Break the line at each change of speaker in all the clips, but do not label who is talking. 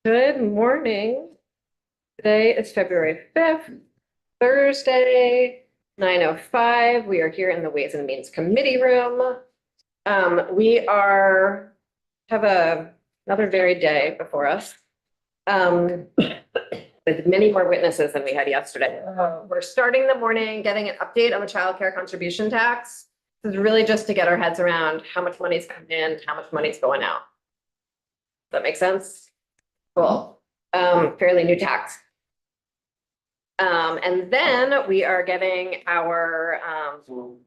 Good morning. Today is February 5th, Thursday, 9:05. We are here in the Ways and Means Committee room. We have another varied day before us. With many more witnesses than we had yesterday. We're starting the morning getting an update on the child care contribution tax. This is really just to get our heads around how much money's coming in, how much money's going out. Does that make sense? Cool. Fairly new tax. And then we are getting having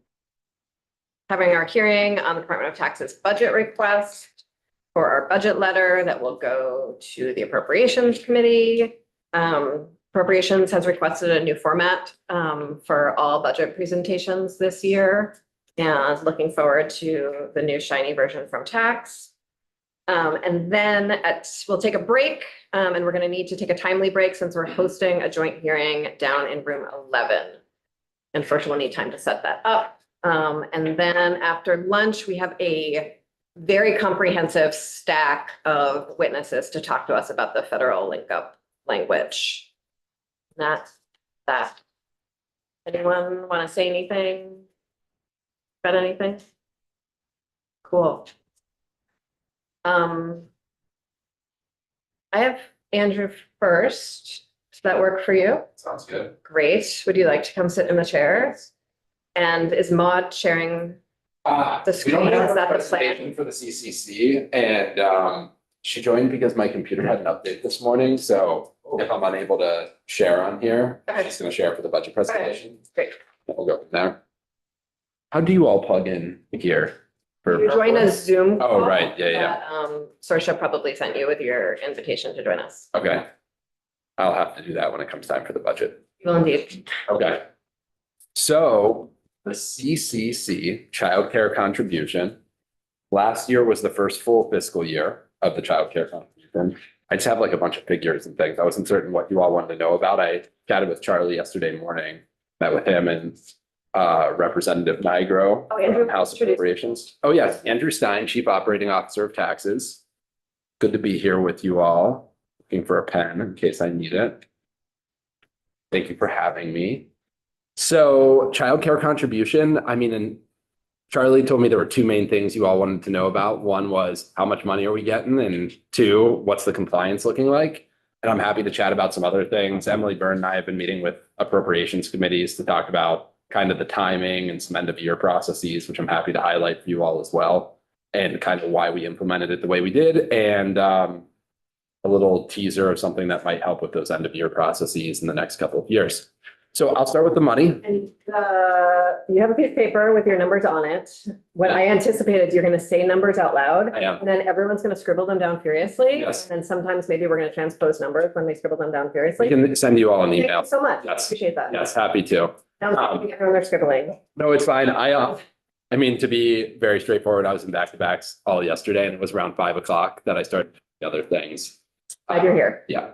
our hearing on the Department of Tax's budget request for our budget letter that will go to the Appropriations Committee. Appropriations has requested a new format for all budget presentations this year, and looking forward to the new shiny version from tax. And then we'll take a break, and we're going to need to take a timely break since we're hosting a joint hearing down in room 11. And first we'll need time to set that up. And then after lunch, we have a very comprehensive stack of witnesses to talk to us about the federal link-up language. That's that. Anyone want to say anything about anything? Cool. I have Andrew first. Does that work for you?
Sounds good.
Great. Would you like to come sit in the chair? And is Maud sharing the
We
screen?
don't have
Is
a
that the
presentation
plan?
for the CCC, and she joined because my computer had an update this morning, so if I'm unable to share on here,
Okay.
she's gonna share for the budget presentation.
Great.
We'll go from there. How do you all plug in here?
You join a Zoom.
Oh,
call
right. Yeah, yeah.
that, Saoirse probably sent you with your invitation to join us.
Okay. I'll have to do that when it comes time for the budget.
Will indeed.
Okay. So the CCC, childcare contribution, last year was the first full fiscal year of the childcare contribution. I just have like a bunch of figures and things. I wasn't certain what you all wanted to know about. I chatted with Charlie yesterday morning, met with him and Representative Nigro
Andrew,
from House
introduce-
Appropriations. Oh, yes, Andrew Stein, Chief Operating Officer of Taxes. Good to be here with you all. Looking for a pen in case I need it. Thank you for having me. So childcare contribution, and Charlie told me there were two main things you all wanted to know about. One was how much money are we getting? And two, what's the compliance looking like? And I'm happy to chat about some other things. Emily Byrne and I have been meeting with appropriations committees to talk about kind of the timing and some end of year processes, which I'm happy to highlight for you all as well. And kind of why we implemented it the way we did. And a little teaser of something that might help with those end of year processes in the next couple of years. So I'll start with the money.
And you have a piece of paper with your numbers on it. What I anticipated, you're going to say numbers out loud.
I am.
And then everyone's going to scribble them down furiously.
Yes.
And then sometimes maybe we're going to transpose numbers when they scribble them down
I
furiously.
can send you all an
Thank
email.
you so much.
Yes.
Appreciate that.
Yes, happy to.
Now, everyone they're scribbling.
No, it's fine. To be very straightforward, I was in back-to-backs all yesterday and it was around 5 o'clock that I started the other things.
Glad you're here.
Yeah.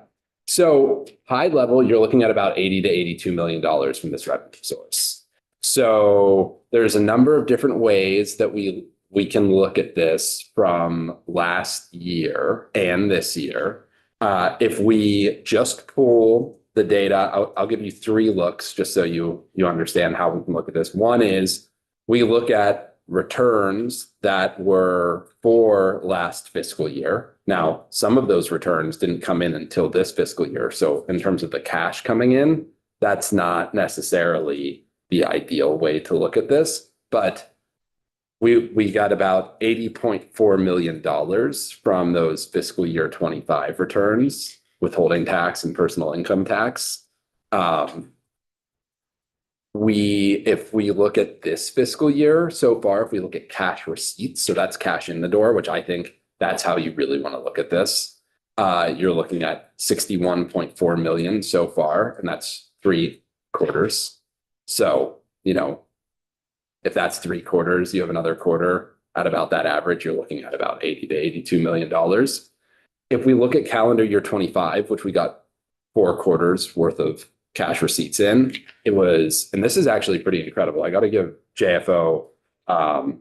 So high level, you're looking at about $80 to $82 million from this revenue source. So there's a number of different ways that we can look at this from last year and this year. If we just pull the data, I'll give you three looks just so you understand how we can look at this. One is we look at returns that were for last fiscal year. Now, some of those returns didn't come in until this fiscal year. So in terms of the cash coming in, that's not necessarily the ideal way to look at this. But we got about $80.4 million from those fiscal year 25 returns, withholding tax and personal income tax. If we look at this fiscal year so far, if we look at cash receipts, so that's cash in the door, which I think that's how you really want to look at this. You're looking at 61.4 million so far, and that's 3 quarters. So, if that's 3 quarters, you have another quarter at about that average, you're looking at about $80 to $82 million. If we look at calendar year 25, which we got 4 quarters worth of cash receipts in, it was, and this is actually pretty incredible. I got to give JFO a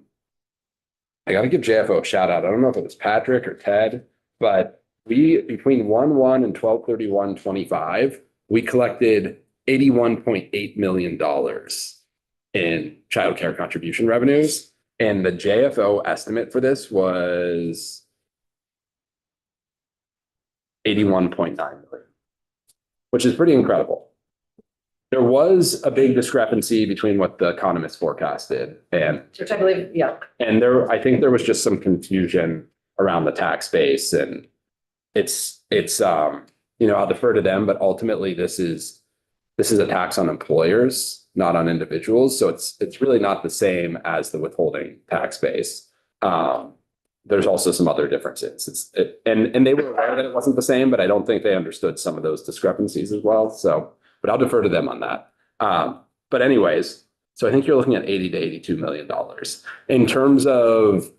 shout out. I don't know if it was Patrick or Ted, But between 1/1 and 12/31/25, we collected $81.8 million in childcare contribution revenues. And the JFO estimate for this was 81.9 million, which is pretty incredible. There was a big discrepancy between what the economists forecasted
Which I believe, yeah.
and I think there was just some confusion around the tax base, and it's I'll defer to them, but ultimately this is a tax on employers, not on individuals. So it's really not the same as the withholding tax base. There's also some other differences. And they were aware that it wasn't the same, but I don't think they understood some of those discrepancies as well. So, but I'll defer to them on that. But anyways, so I think you're looking at $80 to $82 million. In terms of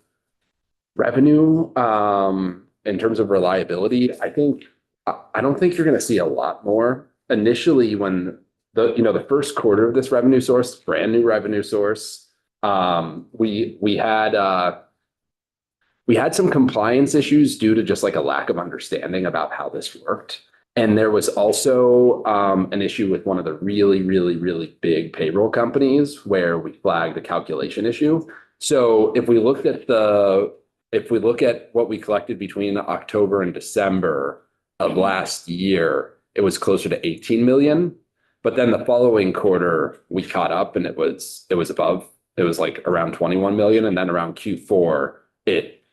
revenue, in terms of reliability, I don't think you're going to see a lot more. Initially, when the first quarter of this revenue source, brand new revenue source, we had some compliance issues due to just like a lack of understanding about how this worked. And there was also an issue with one of the really, really, really big payroll companies where we flagged a calculation issue. So if we look at what we collected between October and December of last year, it was closer to 18 million. But then the following quarter, we caught up and it was above. It was like around 21 million. And then around Q4, it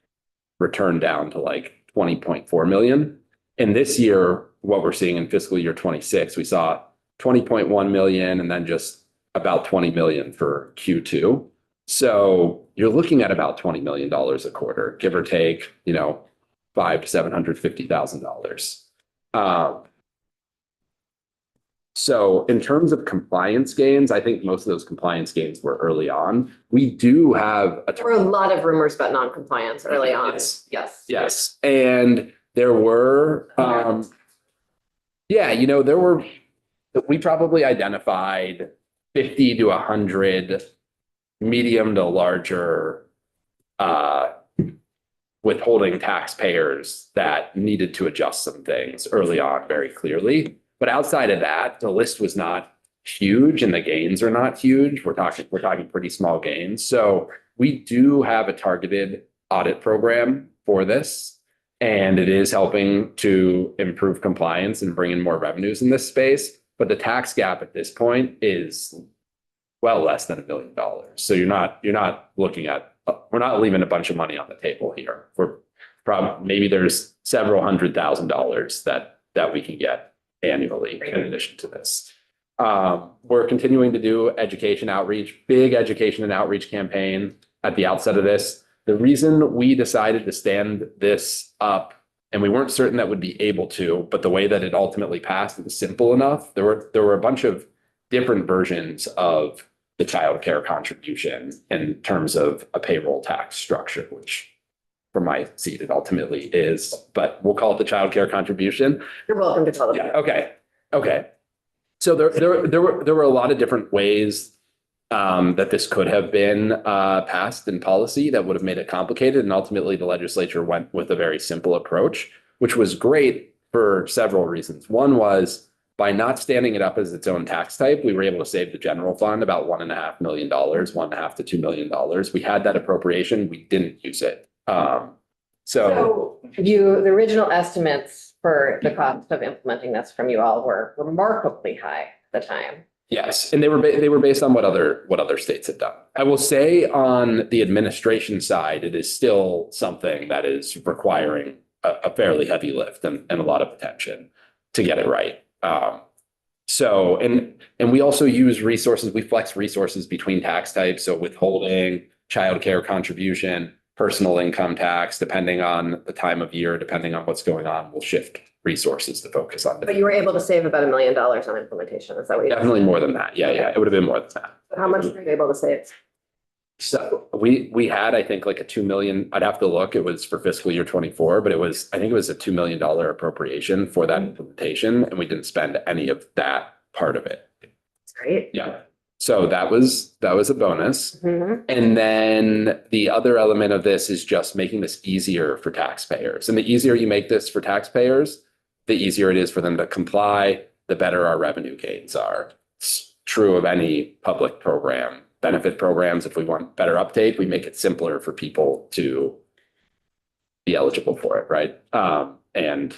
returned down to like 20.4 million. And this year, what we're seeing in fiscal year 26, we saw 20.1 million and then just about 20 million for Q2. So you're looking at about $20 million a quarter, give or take, $500,000 to $750,000. So in terms of compliance gains, I think most of those compliance gains were early on. We do have
There were a lot of rumors about non-compliance early on.
Yes.
Yes.
Yes. And there were, we probably identified 50 to 100 medium to larger withholding taxpayers that needed to adjust some things early on very clearly. But outside of that, the list was not huge and the gains are not huge. We're talking pretty small gains. So we do have a targeted audit program for this, and it is helping to improve compliance and bring in more revenues in this space. But the tax gap at this point is well less than $1 million. So you're not looking at, we're not leaving a bunch of money on the table here. Maybe there's several $100,000 that we can get annually in addition to this. We're continuing to do education outreach, big education and outreach campaign at the outset of this. The reason we decided to stand this up, and we weren't certain that would be able to, but the way that it ultimately passed, it was simple enough. There were a bunch of different versions of the child care contribution in terms of a payroll tax structure, which from my seat, it ultimately is, but we'll call it the child care contribution.
You're welcome to call it.
Yeah. Okay. So there were a lot of different ways that this could have been passed in policy that would have made it complicated. And ultimately the legislature went with a very simple approach, which was great for several reasons. One was by not standing it up as its own tax type, we were able to save the general fund about $1.5 million, $1.5 to $2 million. We had that appropriation. We didn't use it. So
the original estimates for the cost of implementing this from you all were remarkably high at the time.
yes, and they were based on what other states had done. I will say on the administration side, it is still something that is requiring a fairly heavy lift and a lot of attention to get it right. So we also use resources. We flex resources between tax types. So withholding, childcare contribution, personal income tax, depending on the time of year, depending on what's going on, we'll shift resources to focus on.
But you were able to save about $1 million on implementation. Is that what you?
Definitely more than that. Yeah. It would have been more than that.
How much were you able to save?
So we had, I think, like a 2 million, I'd have to look, it was for fiscal year 24, but I think it was a $2 million appropriation for that implementation. And we didn't spend any of that part of it.
That's great.
Yeah. So that was a bonus.
Mhm.
And then the other element of this is just making this easier for taxpayers. And the easier you make this for taxpayers, the easier it is for them to comply, the better our revenue gains are. It's true of any public program, benefit programs. If we want better uptake, we make it simpler for people to be eligible for it, right? And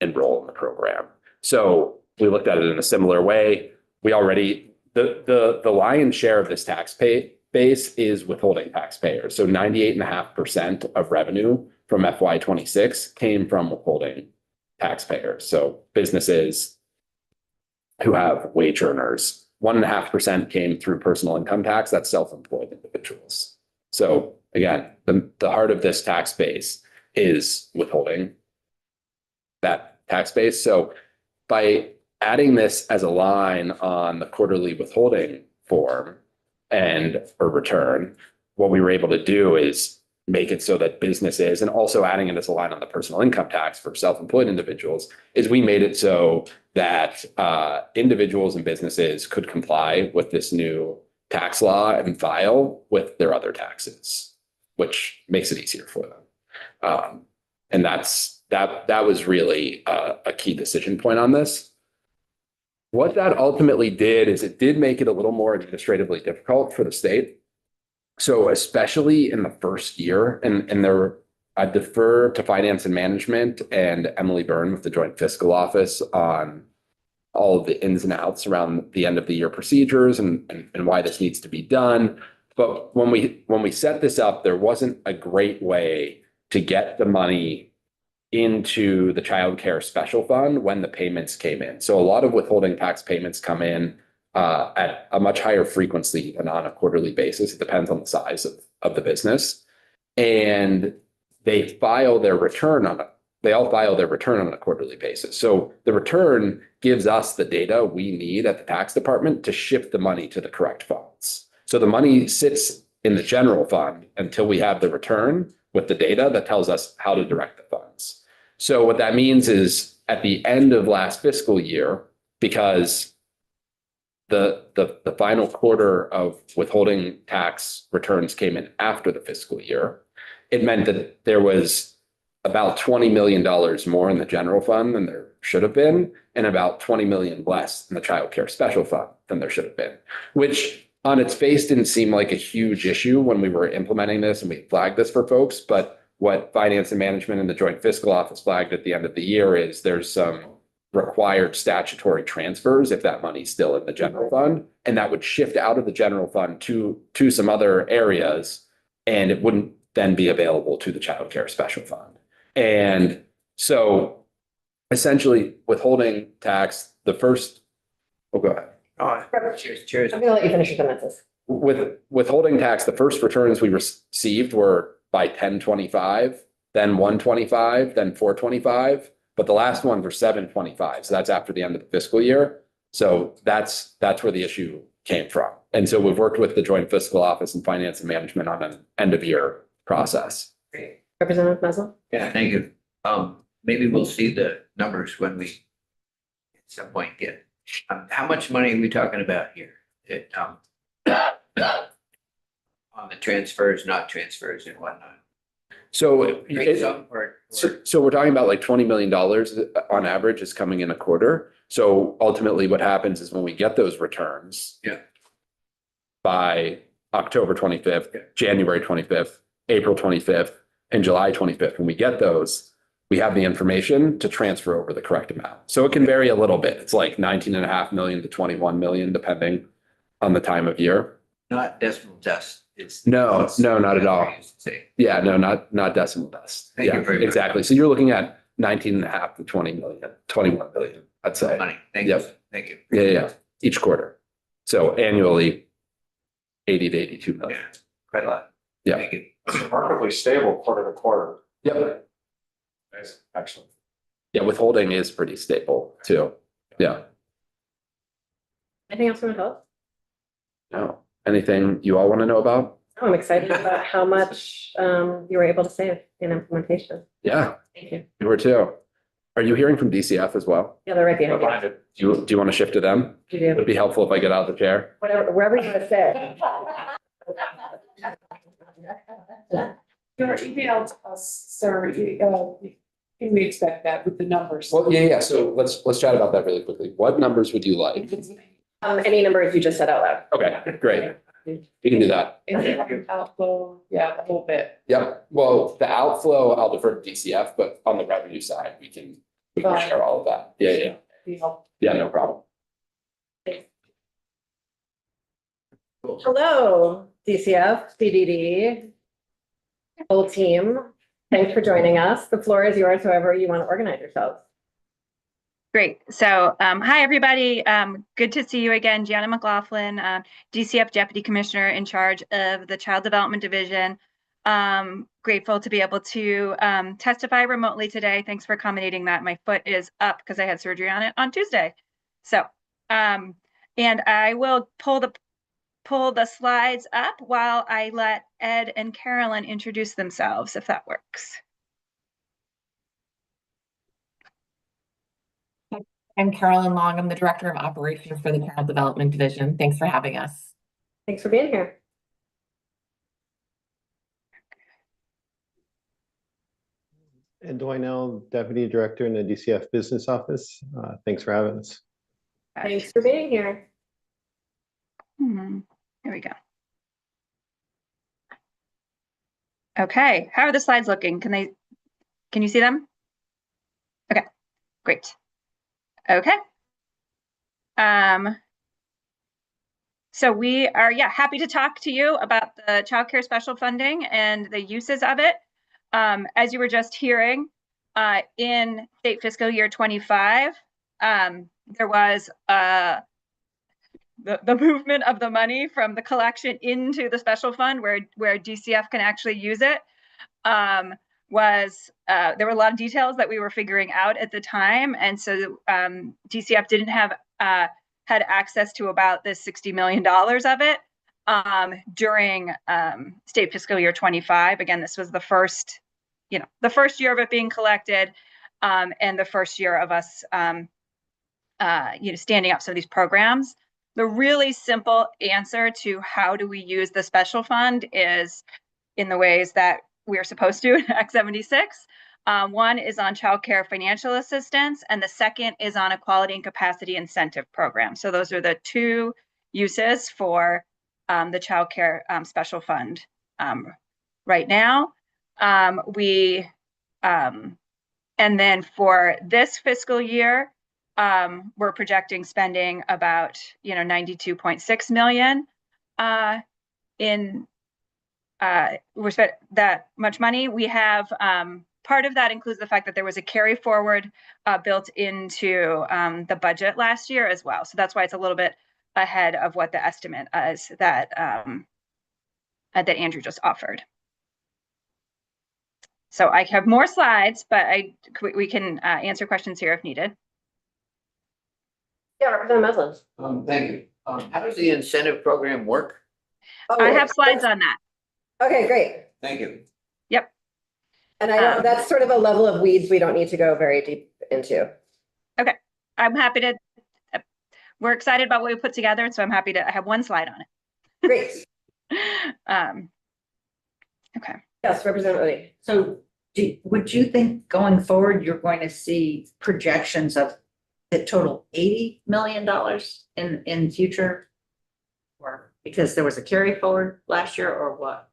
enroll in the program. So we looked at it in a similar way. We already, the lion's share of this base is withholding taxpayers. So 98.5% of revenue from FY 26 came from withholding taxpayers. So businesses who have wage earners, 1.5% came through personal income tax. That's self-employed individuals. So again, the heart of this tax base is withholding that tax base. So by adding this as a line on the quarterly withholding form and a return, what we were able to do is make it so that businesses, and also adding it as a line on the personal income tax for self-employed individuals, is we made it so that individuals and businesses could comply with this new tax law and file with their other taxes, which makes it easier for them. And that was really a key decision point on this. What that ultimately did is it did make it a little more administratively difficult for the state. So especially in the first year, and there, I defer to finance and management and Emily Byrne with the Joint Fiscal Office on all of the ins and outs around the end of the year procedures and why this needs to be done. But when we set this up, there wasn't a great way to get the money into the child care special fund when the payments came in. So a lot of withholding tax payments come in at a much higher frequency than on a quarterly basis. It depends on the size of the business. And they file their return on it. They all file their return on a quarterly basis. So the return gives us the data we need at the tax department to shift the money to the correct funds. So the money sits in the general fund until we have the return with the data that tells us how to direct the funds. So what that means is at the end of last fiscal year, because the final quarter of withholding tax returns came in after the fiscal year, it meant that there was about $20 million more in the general fund than there should have been, and about 20 million less in the child care special fund than there should have been, which on its face didn't seem like a huge issue when we were implementing this and we flagged this for folks. But what finance and management and the Joint Fiscal Office flagged at the end of the year is there's some required statutory transfers if that money's still in the general fund, and that would shift out of the general fund to some other areas, and it wouldn't then be available to the child care special fund. And so essentially withholding tax, the first, oh, go ahead.
Cheers.
I'm gonna let you finish your sentences.
With withholding tax, the first returns we received were by 1025, then 125, then 425. But the last ones were 725. So that's after the end of the fiscal year. So that's where the issue came from. And so we've worked with the Joint Fiscal Office and Finance and Management on an end of year process.
Great. Representative Mazel?
Yeah, thank you. Maybe we'll see the numbers when we at some point get, how much money are we talking about here? On the transfers, not transfers and whatnot.
So
Great sum or-
So we're talking about like $20 million on average is coming in a quarter. So ultimately what happens is when we get those returns.
Yeah.
By October 25th,
Yeah.
January 25th, April 25th, and July 25th, when we get those, we have the information to transfer over the correct amount. So it can vary a little bit. It's like 19.5 million to 21 million, depending on the time of year.
Not decimal dust. It's.
No, not at all.
That's what I used to say.
Yeah, no, not decimal dust.
Thank you
Yeah,
very much.
exactly. So you're looking at 19.5 to 20 million, 21 million, I'd say.
Money. Thank you.
Yep.
Thank you.
Yeah, each quarter. So annually, 80 to 82 million.
Yeah, quite a lot.
Yeah.
Thank you.
It's remarkably stable quarter to quarter.
Yep.
Nice. Excellent.
Yeah, withholding is pretty stable too. Yeah.
Anything else from the vote?
No. Anything you all want to know about?
Oh, I'm excited about how much you were able to save in implementation.
Yeah,
Thank you.
you were too. Are you hearing from DCF as well?
Yeah, they're right behind you.
Behind it.
Do you want to shift to them?
You do.
It'd be helpful if I get out of the chair.
Whatever, wherever you want to sit.
Your email to us, sir, can we expect that with the numbers?
Well, yeah. So let's chat about that really quickly. What numbers would you like?
Any numbers you just said out loud.
Okay, great. We can do that.
Outflow, yeah, a little bit.
Yep. Well, the outflow, I'll defer to DCF, but on the revenue side, we can share all of that. Yeah.
Be helpful.
Yeah, no problem.
Hello, DCF, CDD, whole team. Thanks for joining us. The floor is yours, however you want to organize yourselves.
Great. So, hi, everybody. Good to see you again. Gianna McLaughlin, DCF Deputy Commissioner in charge of the Child Development Division. Grateful to be able to testify remotely today. Thanks for accommodating that. My foot is up because I had surgery on it on Tuesday. So, and I will pull the slides up while I let Ed and Carolyn introduce themselves, if that works.
I'm Carolyn Long. I'm the Director of Operations for the Child Development Division. Thanks for having us.
Thanks for being here.
Ed Dwinell, Deputy Director in the DCF Business Office. Thanks for having us.
Thanks for being here.
Here we go. Okay, how are the slides looking? Can you see them? Okay, great. Okay. So we are, happy to talk to you about the child care special funding and the uses of it. As you were just hearing, in state fiscal year 25, there was the movement of the money from the collection into the special fund where DCF can actually use it. There were a lot of details that we were figuring out at the time. And so DCF didn't have had access to about this $60 million of it during state fiscal year 25. Again, this was the first year of it being collected and the first year of us standing up some of these programs. The really simple answer to how do we use the special fund is in the ways that we're supposed to in Act 76. One is on child care financial assistance, and the second is on a quality and capacity incentive program. So those are the two uses for the child care special fund right now. And then for this fiscal year, we're projecting spending about, 92.6 million we spent that much money. We have part of that includes the fact that there was a carry forward built into the budget last year as well. So that's why it's a little bit ahead of what the estimate is that Andrew just offered. So I have more slides, but we can answer questions here if needed.
Yeah, Representative Meslin.
Thank you. How does the incentive program work?
Oh,
I have slides on that.
Okay, great.
Thank you.
Yep.
And I know that's sort of a level of weeds we don't need to go very deep into.
Okay. I'm happy to, we're excited about what we put together. So I'm happy to, I have one slide on it.
Great.
Okay.
Yes, Representative Odie.
So would you think going forward, you're going to see projections of the total $80 million in future? Or because there was a carry forward last year or what?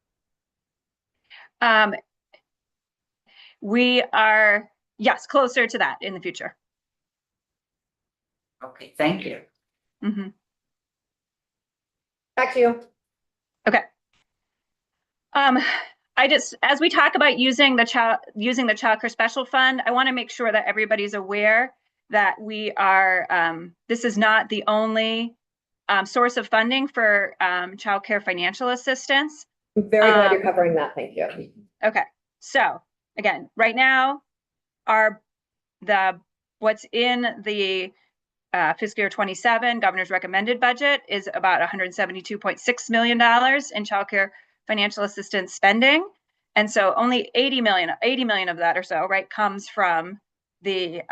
We are, yes, closer to that in the future.
Okay, thank you.
Mm-hmm.
Back to you.
Okay. As we talk about using the child care special fund, I want to make sure that everybody's aware that we are, this is not the only source of funding for child care financial assistance.
I'm very glad you're covering that. Thank you.
Okay. So again, right now, what's in the fiscal year 27 governor's recommended budget is about $172.6 million in child care financial assistance spending. And so only 80 million of that or so, right, comes from the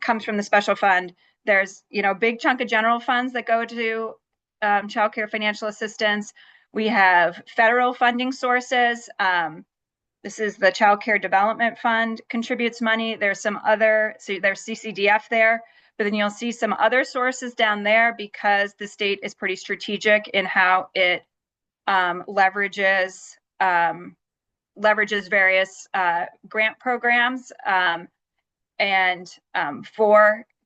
comes from the special fund. There's, you know, a big chunk of general funds that go to childcare financial assistance. We have federal funding sources. This is the Child Care Development Fund contributes money. There's some other, so there's CCDF there, but then you'll see some other sources down there because the state is pretty strategic in how it leverages various grant programs and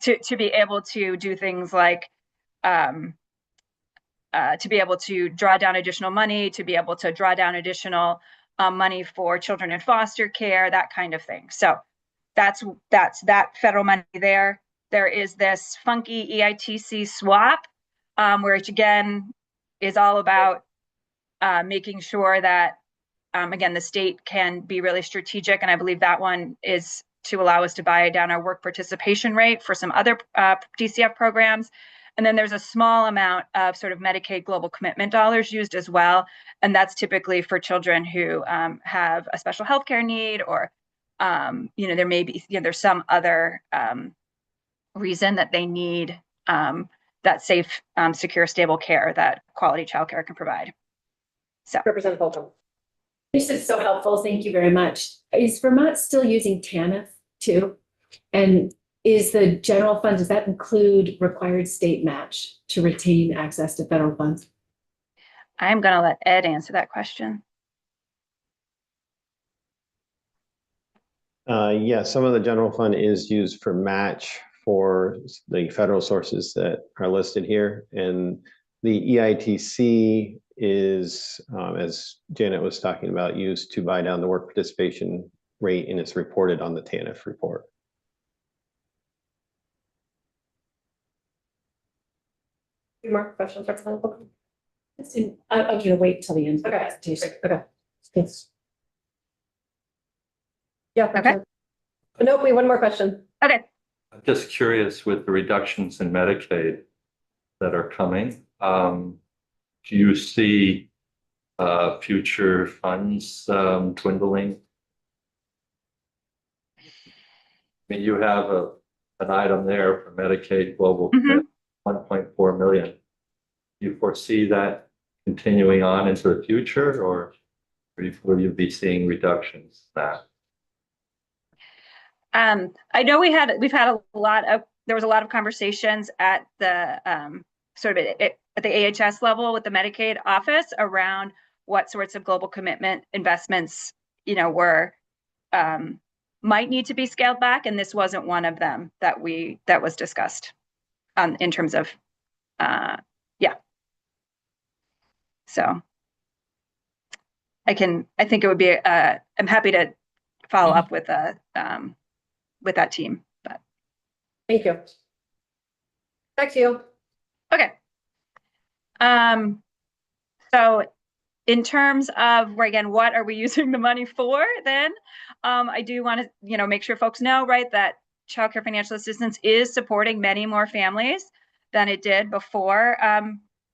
to be able to do things like to be able to draw down additional money, to be able to draw down additional money for children in foster care, that kind of thing. So that's that federal money there. There is this funky EITC swap, which again is all about making sure that, again, the state can be really strategic. And I believe that one is to allow us to buy down our work participation rate for some other DCF programs. And then there's a small amount of sort of Medicaid global commitment dollars used as well. And that's typically for children who have a special healthcare need, or, you know, there may be, you know, there's some other reason that they need that safe, secure, stable care that quality childcare can provide. So,
Representative Holcomb.
This is so helpful. Thank you very much. Is Vermont still using TANF too? And is the general fund, does that include required state match to retain access to federal funds?
I'm going to let Ed answer that question.
Yeah, some of the general fund is used for match for the federal sources that are listed here. And the EITC is, as Janet was talking about, used to buy down the work participation rate, and it's reported on the TANF report.
Any more questions, Representative Holcomb?
I'm going to wait till the end of the
Okay.
presentation.
Okay.
Thanks.
Yeah.
Okay.
Nope, we have one more question.
Okay.
I'm just curious with the reductions in Medicaid that are coming. Do you see future funds dwindling? I mean, you have an item there for Medicaid global, 1.4 million. Do you foresee that continuing on into the future, or will you be seeing reductions in that?
I know we've had there was a lot of conversations at the sort of at the AHS level with the Medicaid office around what sorts of global commitment investments, you know, were might need to be scaled back, and this wasn't one of them that was discussed in terms of yeah. So I think it would be I'm happy to follow up with that team. But
Thank you. Back to you.
okay. So in terms of, again, what are we using the money for then? I do want to, you know, make sure folks know, right, that Child Care Financial Assistance is supporting many more families than it did before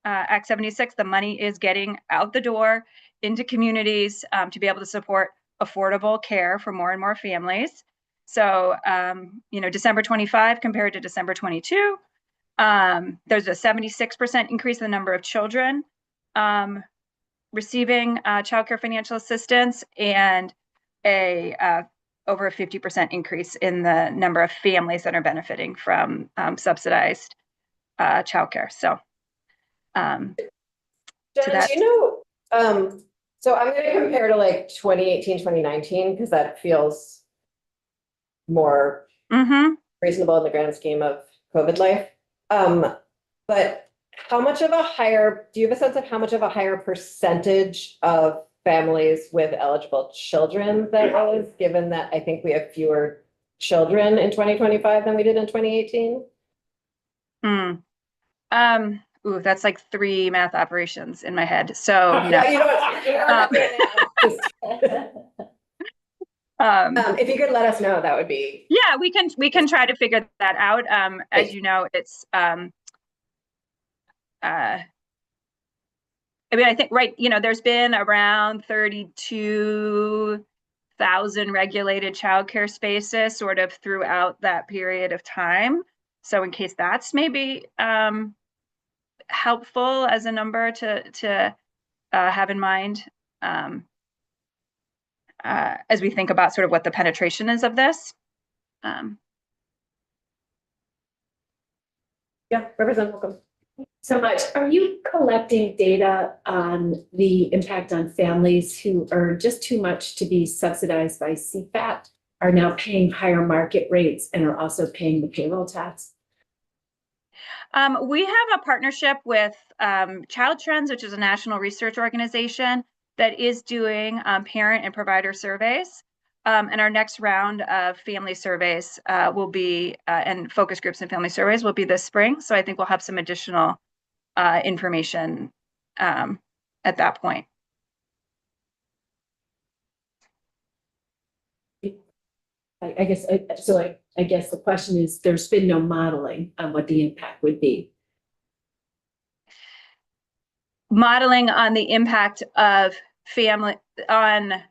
Act 76. The money is getting out the door into communities to be able to support affordable care for more and more families. So, you know, December 25 compared to December 22, there's a 76% increase in the number of children receiving child care financial assistance, and over a 50% increase in the number of families that are benefiting from subsidized childcare. So,
Jen, do you know, so I'm going to compare to like 2018, 2019, because that feels more reasonable in the grand scheme of COVID life. But how much of a higher, do you have a sense of how much of a higher percentage of families with eligible children that is, given that I think we have fewer children in 2025 than we did in 2018?
Ooh, that's like 3 math operations in my head. So no.
If you could let us know, that would be.
Yeah, we can try to figure that out. As you know, it's I mean, I think, right, you know, there's been around 32 1,000 regulated childcare spaces sort of throughout that period of time. So in case that's maybe helpful as a number to have in mind as we think about sort of what the penetration is of this.
Yeah, Representative Holcomb.
So much. Are you collecting data on the impact on families who earn just too much to be subsidized by CFAP, are now paying higher market rates and are also paying the payroll tax?
We have a partnership with Child Trends, which is a national research organization that is doing parent and provider surveys. And our next round of family surveys will be, and focus groups and family surveys will be this spring. So I think we'll have some additional information at that point.
I guess the question is, there's been no modeling on what the impact would be.
Modeling on the impact of family on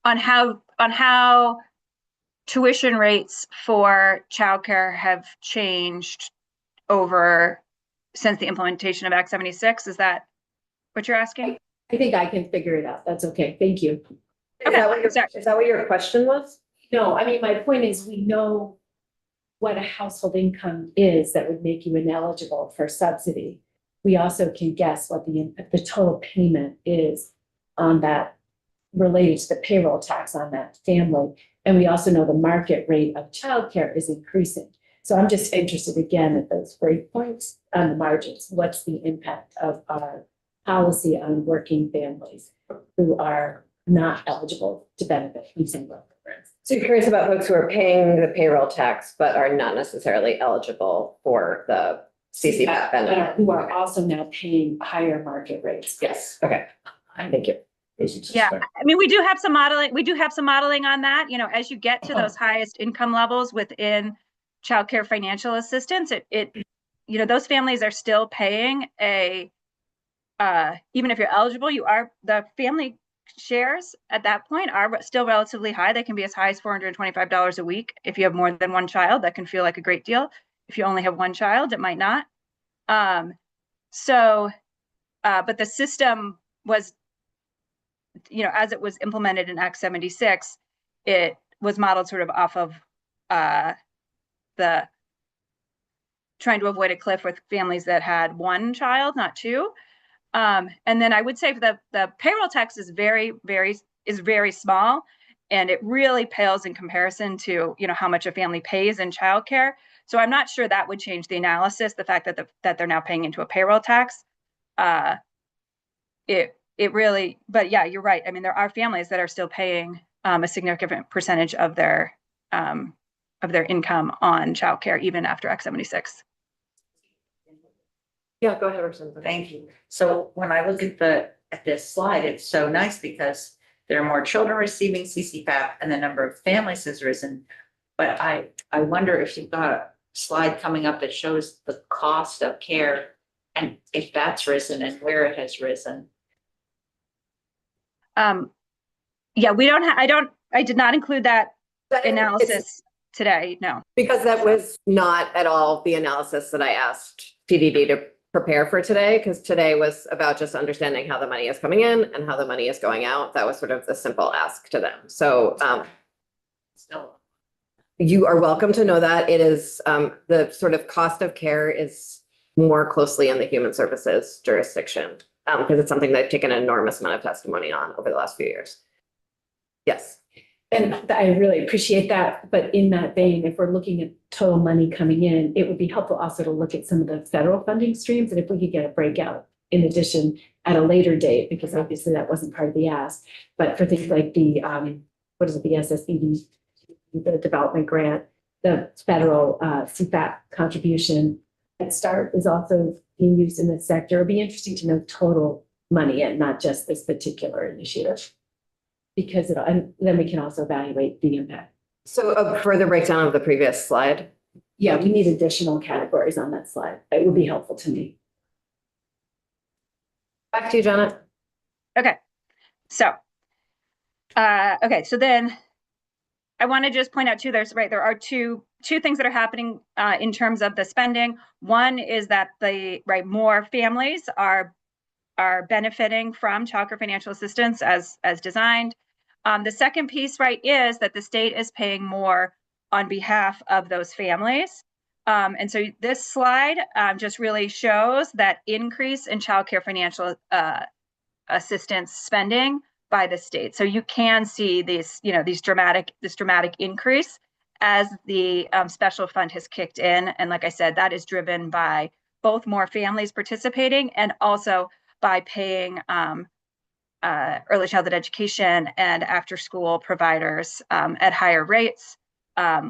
how tuition rates for childcare have changed since the implementation of Act 76. Is that what you're asking?
I think I can figure it out. That's okay. Thank you.
Is that what your question was?
No, I mean, my point is, we know what a household income is that would make you ineligible for subsidy. We also can guess what the total payment is on that related to the payroll tax on that family. And we also know the market rate of childcare is increasing. So I'm just interested again at those break points on the margins. What's the impact of our policy on working families who are not eligible to benefit from single programs?
So you're curious about folks who are paying the payroll tax, but are not necessarily eligible for the CCPAP benefit?
Who are also now paying higher market rates.
Yes, okay, thank you.
Yeah, I mean, we do have some modeling. We do have some modeling on that. You know, as you get to those highest income levels within childcare financial assistance, you know, those families are still paying even if you're eligible, the family shares at that point are still relatively high. They can be as high as $425 a week. If you have more than one child, that can feel like a great deal. If you only have one child, it might not. But the system was, you know, as it was implemented in Act 76, it was modeled sort of off of the trying to avoid a cliff with families that had one child, not two. And then I would say the payroll tax is very small, and it really pales in comparison to, you know, how much a family pays in childcare. So I'm not sure that would change the analysis. The fact that they're now paying into a payroll tax, it really. But yeah, you're right. I mean, there are families that are still paying a significant percentage of their income on childcare even after Act 76.
Yeah, go ahead, Representative.
Thank you. So when I look at this slide, it's so nice because there are more children receiving CCPAP and the number of families has risen. But I wonder if you've got a slide coming up that shows the cost of care and if that's risen and where it has risen.
Yeah, I did not include that analysis today, no.
Because that was not at all the analysis that I asked PDD to prepare for today, because today was about just understanding how the money is coming in and how the money is going out. That was sort of the simple ask to them. So you are welcome to know that it is the sort of cost of care is more closely in the human services jurisdiction, because it's something they've taken an enormous amount of testimony on over the last few years. Yes.
And I really appreciate that. But in that vein, if we're looking at total money coming in, it would be helpful also to look at some of the federal funding streams. And if we could get a breakout in addition at a later date, because obviously that wasn't part of the ask, but for things like the, the SSBD, the development grant, the federal CFAP contribution, Head Start is also being used in this sector. It'd be interesting to know total money and not just this particular initiative. Because and then we can also evaluate the impact.
So a further breakdown of the previous slide.
Yeah, we need additional categories on that slide. It would be helpful to me.
Back to you, Janet.
Okay, so Okay, so then I want to just point out too, there are two things that are happening in terms of the spending. One is that more families are benefiting from Child Care Financial Assistance as designed. The second piece, is that the state is paying more on behalf of those families. And so this slide just really shows that increase in Child Care Financial Assistance spending by the state. So you can see this dramatic increase as the special fund has kicked in. And like I said, that is driven by both more families participating and also by paying early childhood education and after school providers at higher rates,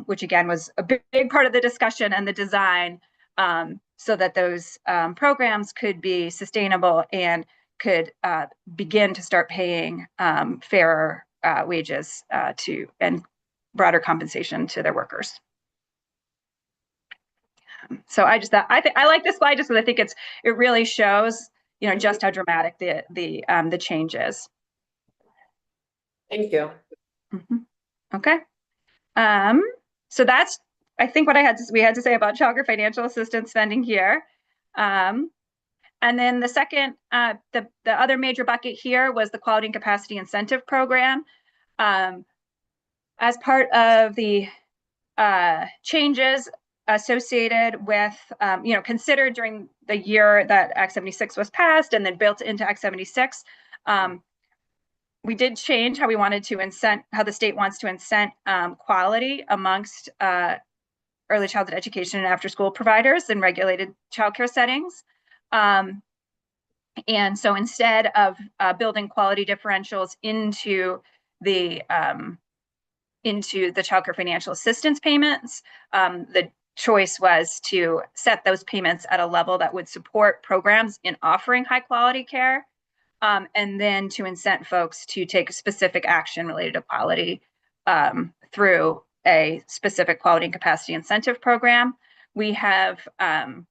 which again was a big part of the discussion and the design, so that those programs could be sustainable and could begin to start paying fairer wages and broader compensation to their workers. So I like this slide just because I think it really shows just how dramatic the change is.
Thank you.
Mm-hmm. Okay. So that's I think what we had to say about Child Care Financial Assistance spending here. And then the second, the other major bucket here was the Quality and Capacity Incentive Program. As part of the changes associated with, considered during the year that Act 76 was passed and then built into Act 76, we did change how we wanted to incent, how the state wants to incent quality amongst early childhood education and after school providers in regulated childcare settings. And so instead of building quality differentials into the Child Care Financial Assistance payments, the choice was to set those payments at a level that would support programs in offering high quality care, and then to incent folks to take specific action related to quality through a specific quality and capacity incentive program. We have and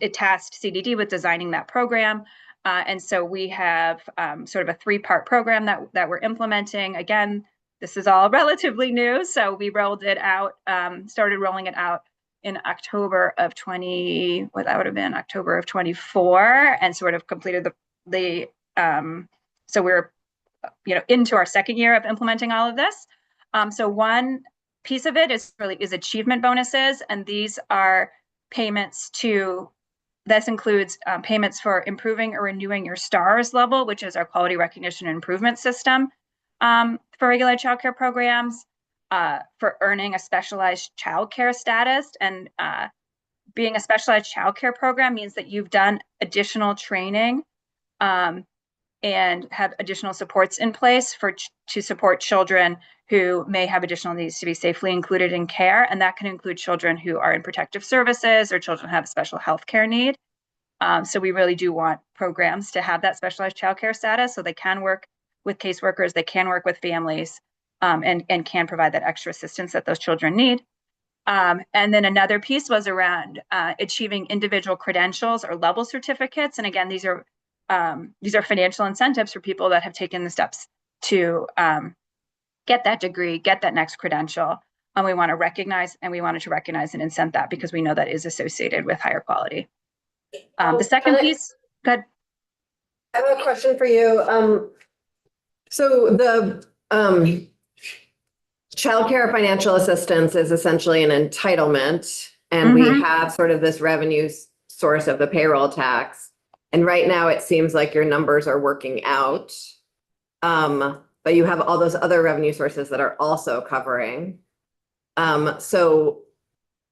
it tasked CDD with designing that program. And so we have sort of a 3-part program that we're implementing. Again, this is all relatively new. So we rolled it out, started rolling it out in October of 24, and sort of completed so we're, into our second year of implementing all of this. So one piece of it is achievement bonuses. And these are payments this includes payments for improving or renewing your STARS level, which is our quality recognition and improvement system for regulated childcare programs, for earning a specialized childcare status. And being a specialized childcare program means that you've done additional training and have additional supports in place to support children who may have additional needs to be safely included in care. And that can include children who are in protective services or children who have a special health care need. So we really do want programs to have that specialized childcare status so they can work with caseworkers, they can work with families, and can provide that extra assistance that those children need. And then another piece was around achieving individual credentials or level certificates. And again, these are financial incentives for people that have taken the steps to get that degree, get that next credential. And we want to recognize and incent that because we know that is associated with higher quality. The second piece, good.
I have a question for you. So the Child Care Financial Assistance is essentially an entitlement, and we have sort of this revenue source of the payroll tax. And right now it seems like your numbers are working out. But you have all those other revenue sources that are also covering. So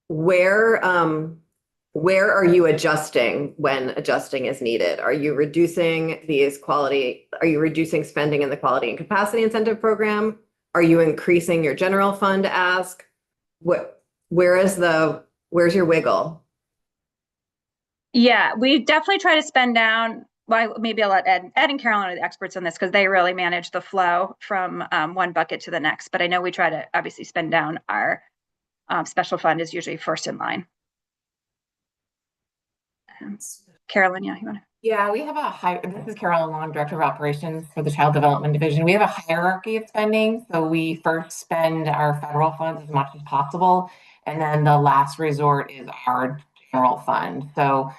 where are you adjusting when adjusting is needed? Are you reducing spending in the Quality and Capacity Incentive Program? Are you increasing your general fund ask? Where's your wiggle?
Yeah, we definitely try to spend down. Well, maybe I'll let Ed and Carolyn are the experts on this because they really manage the flow from one bucket to the next. But I know we try to obviously spend down. Our special fund is usually first in line. Carolyn, yeah, you want to?
Yeah, we have this is Carolyn Long, Director of Operations for the Child Development Division. We have a hierarchy of spending. So we first spend our federal funds as much as possible. And then the last resort is our general fund. So,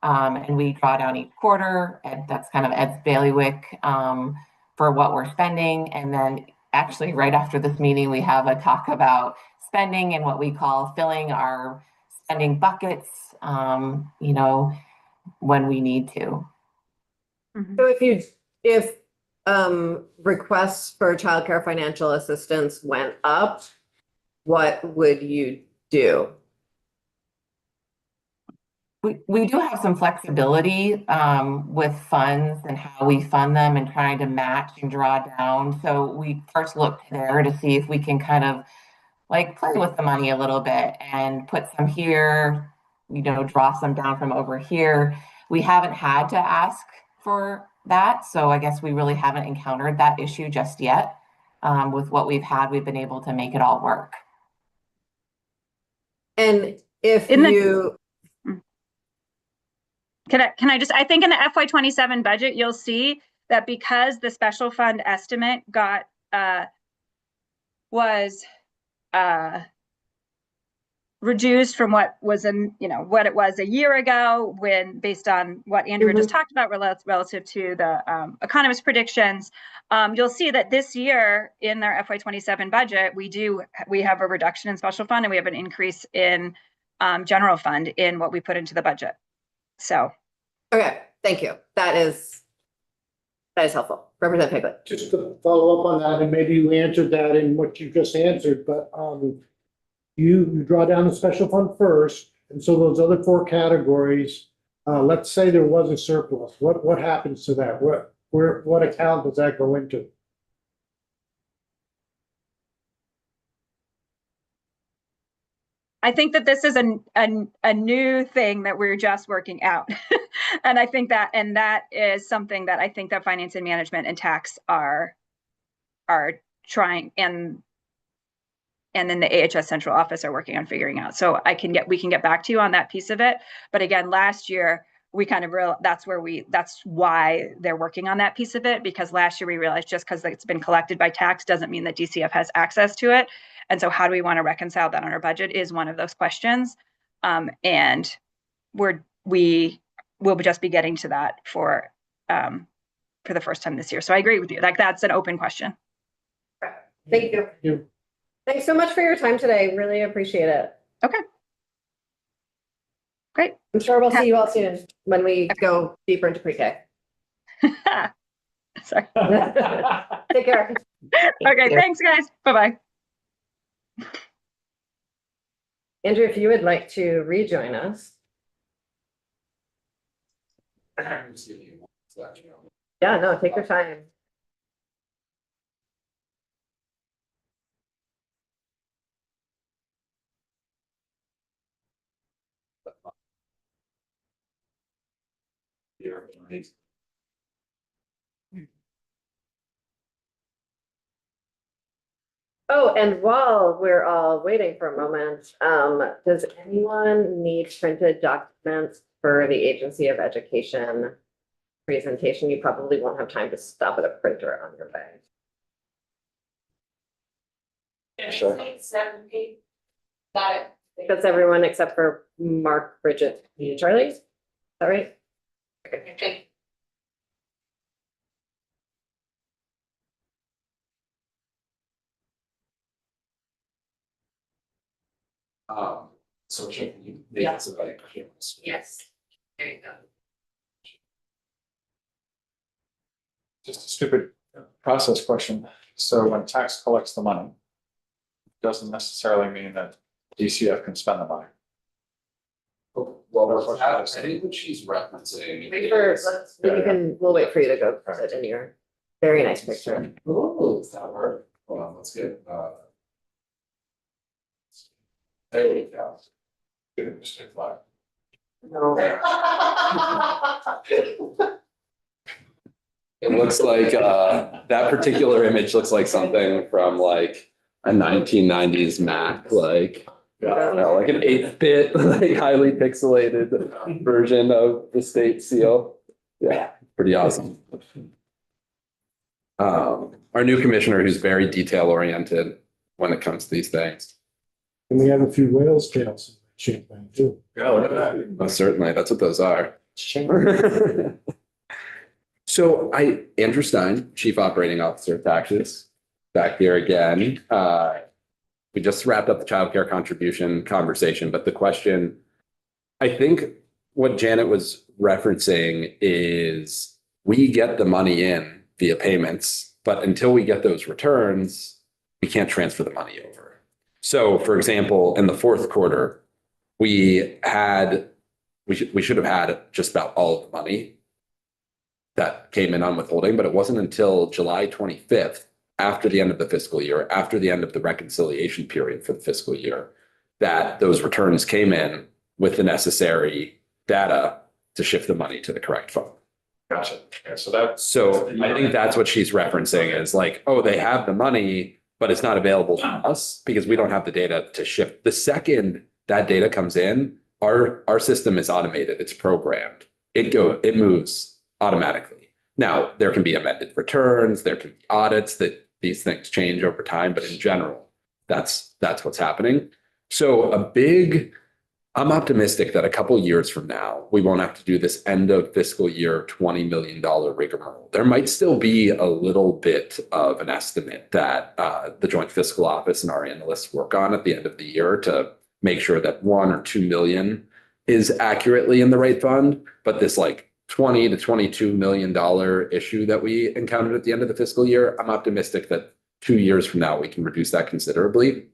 and we draw down each quarter, and that's kind of Ed's bailiwick for what we're spending. And then actually right after this meeting, we have a talk about spending and what we call filling our spending buckets, when we need to.
So if requests for childcare financial assistance went up, what would you do?
We do have some flexibility with funds and how we fund them and trying to match and draw down. So we first look there to see if we can kind of like play with the money a little bit and put some here, draw some down from over here. We haven't had to ask for that. So I guess we really haven't encountered that issue just yet. With what we've had, we've been able to make it all work.
And if
In the-
you,
Can I just, I think in the FY27 budget, you'll see that because the special fund estimate was reduced from what was what it was a year ago based on what Andrea just talked about relative to the economist predictions, you'll see that this year in their FY27 budget, we have a reduction in special fund and we have an increase in general fund in what we put into the budget. So.
Okay, thank you. That is helpful. Representative Piglet.
Just to follow up on that, and maybe you answered that in what you just answered, but you draw down the special fund first, and so those other 4 categories, let's say there was a surplus. What happens to that? What account does that go into?
I think that this is a new thing that we're just working out. And I think that is something that I think that finance and management and tax are trying, and then the AHS central office are working on figuring out. So we can get back to you on that piece of it. But again, last year we kind of that's why they're working on that piece of it, because last year we realized just because it's been collected by tax doesn't mean that DCF has access to it. And so how do we want to reconcile that on our budget is one of those questions. And we will just be getting to that for the first time this year. So I agree with you. Like, that's an open question.
Thank you. Thanks so much for your time today. Really appreciate it.
Okay. Great.
I'm sure we'll see you all soon when we go deeper into pre-K.
Sorry.
Take care.
Okay, thanks guys. Bye-bye.
Andrew, if you would like to rejoin us. Yeah, no, take your time. Oh, and while we're all waiting for a moment, does anyone need printed documents for the Agency of Education presentation? You probably won't have time to stop at a printer on your way.
Yeah, sure.
Got it.
That's everyone except for Mark, Bridget, and Charlie. Is that right? Okay.
So can you
Yeah.
so like
Yes. There you go.
Just a stupid process question. So when tax collects the money, doesn't necessarily mean that DCF can spend the money.
Well, I think what she's referencing
We'll wait for you to go sit in your very nice picture.
Oh, does that work? Hold on, let's get there we go. Good, Mr. Clark.
No.
It looks like that particular image looks like something from like a 1990s Mac, like I don't know, like an 8-bit, like highly pixelated version of the state seal. Yeah, pretty awesome. Our new commissioner who's very detail oriented when it comes to these things.
And we have a few whales tails in Champlain too.
Yeah, look at that.
Most certainly, that's what those are. So Andrew Stein, Chief Operating Officer of Taxes, back here again. We just wrapped up the childcare contribution conversation, but the question, I think what Janet was referencing is we get the money in via payments, but until we get those returns, we can't transfer the money over. So for example, in the fourth quarter, we should have had just about all of the money that came in on withholding, but it wasn't until July 25th, after the end of the fiscal year, after the end of the reconciliation period for the fiscal year, that those returns came in with the necessary data to shift the money to the correct fund.
Gotcha. Okay, so that's.
So I think that's what she's referencing is like, oh, they have the money, but it's not available to us because we don't have the data to shift. The second that data comes in, our system is automated, it's programmed. It moves automatically. Now, there can be amended returns, there can be audits that these things change over time, but in general, that's what's happening. So I'm optimistic that a couple years from now, we won't have to do this end of fiscal year $20 million rigmarole. There might still be a little bit of an estimate that the Joint Fiscal Office and our analysts work on at the end of the year to make sure that 1 or 2 million is accurately in the right fund. But this like $20 to $22 million issue that we encountered at the end of the fiscal year, I'm optimistic that 2 years from now, we can reduce that considerably.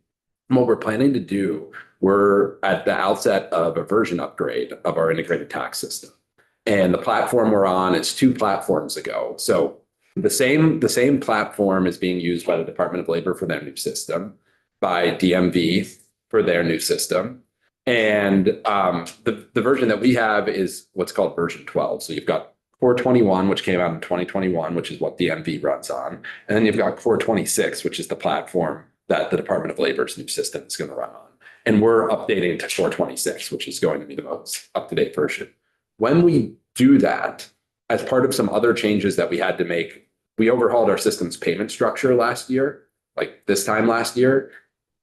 And what we're planning to do, we're at the outset of a version upgrade of our integrated tax system. And the platform we're on is 2 platforms ago. So the same platform is being used by the Department of Labor for their new system, by DMV for their new system. And the version that we have is what's called version 12. So you've got Core 21, which came out in 2021, which is what DMV runs on. And then you've got Core 26, which is the platform that the Department of Labor's new system is going to run on. And we're updating to Core 26, which is going to be the most up-to-date version. When we do that, as part of some other changes that we had to make, we overhauled our system's payment structure last year, like this time last year,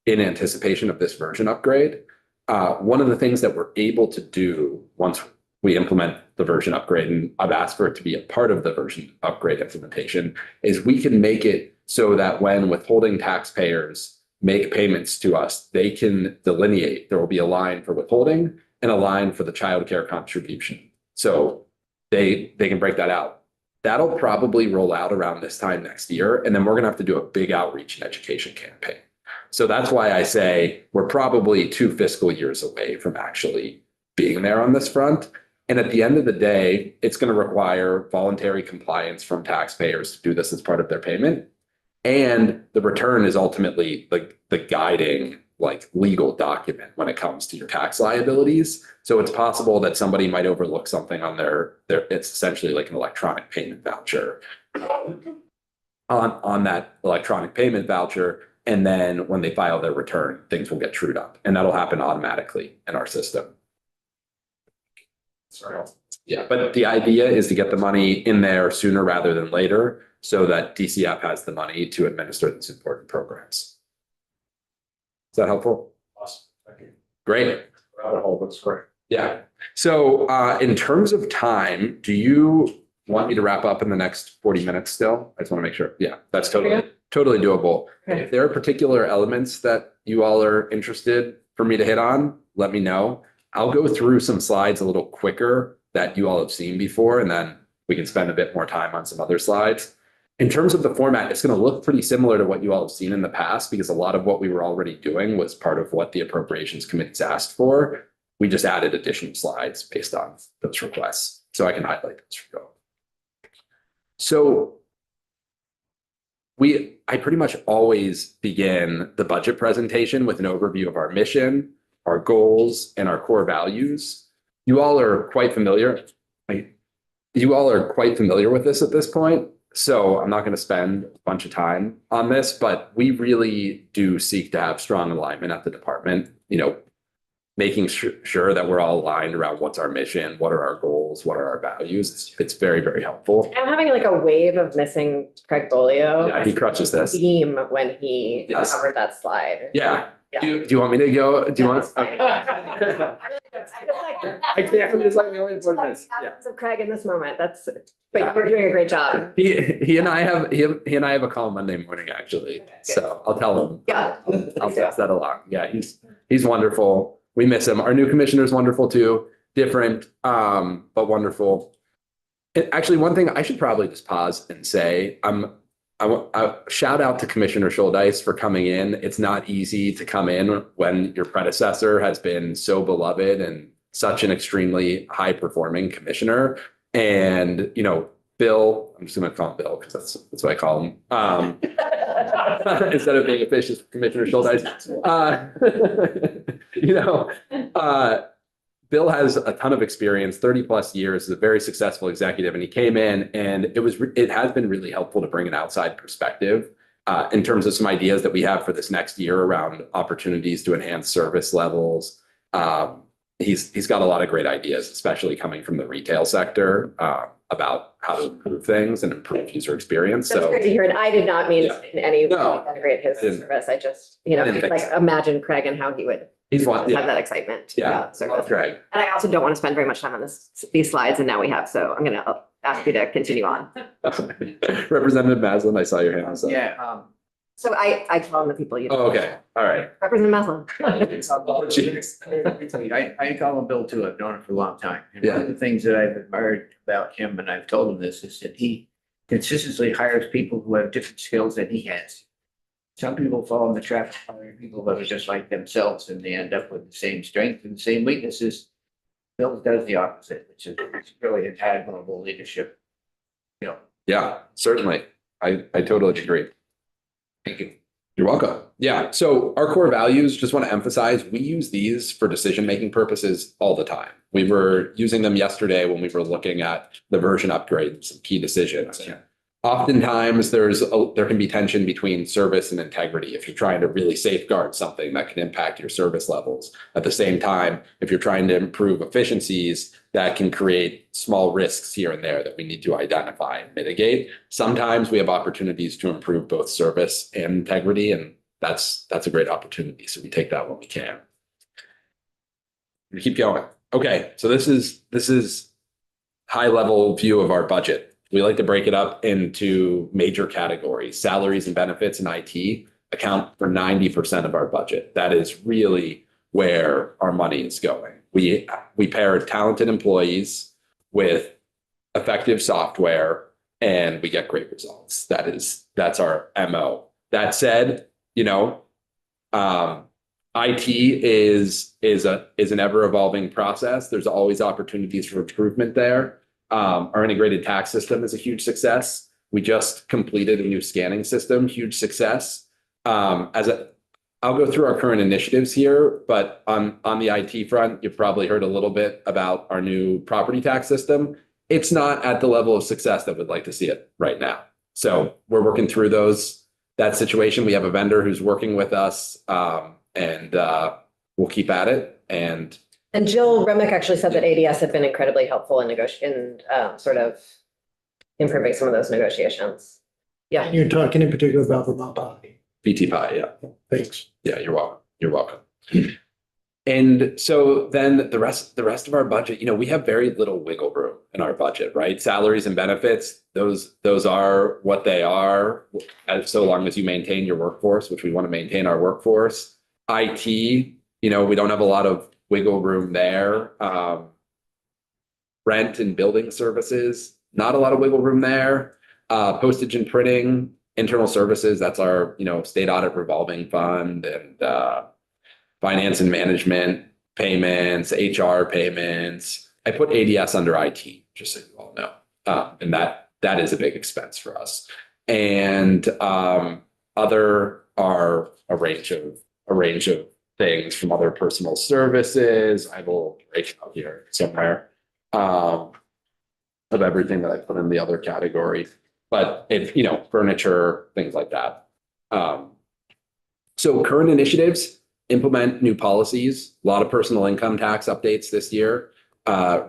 in anticipation of this version upgrade. One of the things that we're able to do once we implement the version upgrade, and I've asked for it to be a part of the version upgrade implementation, is we can make it so that when withholding taxpayers make payments to us, they can delineate. There will be a line for withholding and a line for the child care contribution. So they can break that out. That'll probably roll out around this time next year. And then we're going to have to do a big outreach and education campaign. So that's why I say we're probably 2 fiscal years away from actually being there on this front. And at the end of the day, it's going to require voluntary compliance from taxpayers to do this as part of their payment. And the return is ultimately the guiding like legal document when it comes to your tax liabilities. So it's possible that somebody might overlook something on their it's essentially like an electronic payment voucher on that electronic payment voucher. And then when they file their return, things will get trued up, and that'll happen automatically in our system.
Sorry.
Yeah, but the idea is to get the money in there sooner rather than later so that DCF has the money to administer these important programs. Is that helpful?
Awesome. Thank you.
Great.
Rabbit hole looks great.
Yeah. So in terms of time, do you want me to wrap up in the next 40 minutes still? I just want to make sure. Yeah, that's totally doable.
Okay.
If there are particular elements that you all are interested for me to hit on, let me know. I'll go through some slides a little quicker that you all have seen before, and then we can spend a bit more time on some other slides. In terms of the format, it's going to look pretty similar to what you all have seen in the past, because a lot of what we were already doing was part of what the Appropriations Committee's asked for. We just added additional slides based on those requests. So I can highlight those for you all. So I pretty much always begin the budget presentation with an overview of our mission, our goals, and our core values. You all are quite familiar. You all are quite familiar with this at this point. So I'm not going to spend a bunch of time on this, but we really do seek to have strong alignment at the department. You know, making sure that we're all aligned around what's our mission, what are our goals, what are our values. It's very, very helpful.
I'm having like a wave of missing Craig Bolio.
Yeah, he crushes this.
Theme when he
Yes.
covered that slide.
Yeah.
Yeah.
Do you want me to go? Do you want?
I
I can't, I'm just like the only important this. Yeah.
Of Craig in this moment, that's, but you're doing a great job.
He and I have a call Monday morning, actually. So I'll tell him.
Yeah.
I'll pass that along. Yeah, he's wonderful. We miss him. Our new commissioner's wonderful too. Different, but wonderful. And actually, one thing I should probably just pause and say, I shout out to Commissioner Schuldeis for coming in. It's not easy to come in when your predecessor has been so beloved and such an extremely high performing commissioner. And, Bill, I'm just going to call him Bill because that's what I call him. Instead of being officious Commissioner Schuldeis. Bill has a ton of experience, 30 plus years, is a very successful executive, and he came in and it has been really helpful to bring an outside perspective in terms of some ideas that we have for this next year around opportunities to enhance service levels. He's got a lot of great ideas, especially coming from the retail sector, about how to improve things and improve user experience.
That's
So
great to hear. And I did not mean
Yeah.
in any way
No.
to denigrate his
I didn't-
service. I just,
I didn't think
like
so.
imagine Craig and how he would
he's one.
have that excitement.
Yeah.
about service.
Greg.
And I also don't want to spend very much time on these slides, and now we have, so I'm gonna ask you to continue on.
Representative Maslin, I saw your hand. So.
Yeah,
So I tell them the people you.
Oh, okay. All right.
Representative Maslin.
I call him Bill too. I've known him for a long time. And one
Yeah.
of the things that I've admired about him, and I've told him this, is that he consistently hires people who have different skills than he has. Some people fall in the trap of hiring people that are just like themselves and they end up with the same strengths and the same weaknesses. Bill does the opposite, which is really an admirable leadership.
Yeah, certainly. I totally agree.
Thank you.
You're welcome. Yeah. So our core values, just want to emphasize, we use these for decision-making purposes all the time. We were using them yesterday when we were looking at the version upgrades and key decisions. And oftentimes there can be tension between service and integrity if you're trying to really safeguard something that can impact your service levels. At the same time, if you're trying to improve efficiencies, that can create small risks here and there that we need to identify and mitigate. Sometimes we have opportunities to improve both service and integrity, and that's a great opportunity. So we take that when we can. We keep going. Okay, so this is high level view of our budget. We like to break it up into major categories. Salaries and benefits and IT account for 90% of our budget. That is really where our money is going. We pair talented employees with effective software and we get great results. That's our MO. That said, IT is an ever evolving process. There's always opportunities for improvement there. Our integrated tax system is a huge success. We just completed a new scanning system, huge success. I'll go through our current initiatives here, but on the IT front, you've probably heard a little bit about our new property tax system. It's not at the level of success that we'd like to see it right now. So we're working through that situation. We have a vendor who's working with us, and we'll keep at it. And
Jill Remick actually said that ADS had been incredibly helpful in sort of improving some of those negotiations. Yeah.
And you're talking in particular about the Mapati.
VTPI, yeah.
Thanks.
Yeah, you're welcome. You're welcome. And so then the rest of our budget, we have very little wiggle room in our budget, right? Salaries and benefits, those are what they are, so long as you maintain your workforce, which we want to maintain our workforce. IT, we don't have a lot of wiggle room there. Rent and building services, not a lot of wiggle room there. Postage and printing, internal services, that's our, state audit revolving fund, and finance and management, payments, HR payments. I put ADS under IT, just so you all know. And that is a big expense for us. And other are a range of things from other personal services. I will break out here somewhere of everything that I put in the other category. But if, furniture, things like that. So current initiatives, implement new policies, a lot of personal income tax updates this year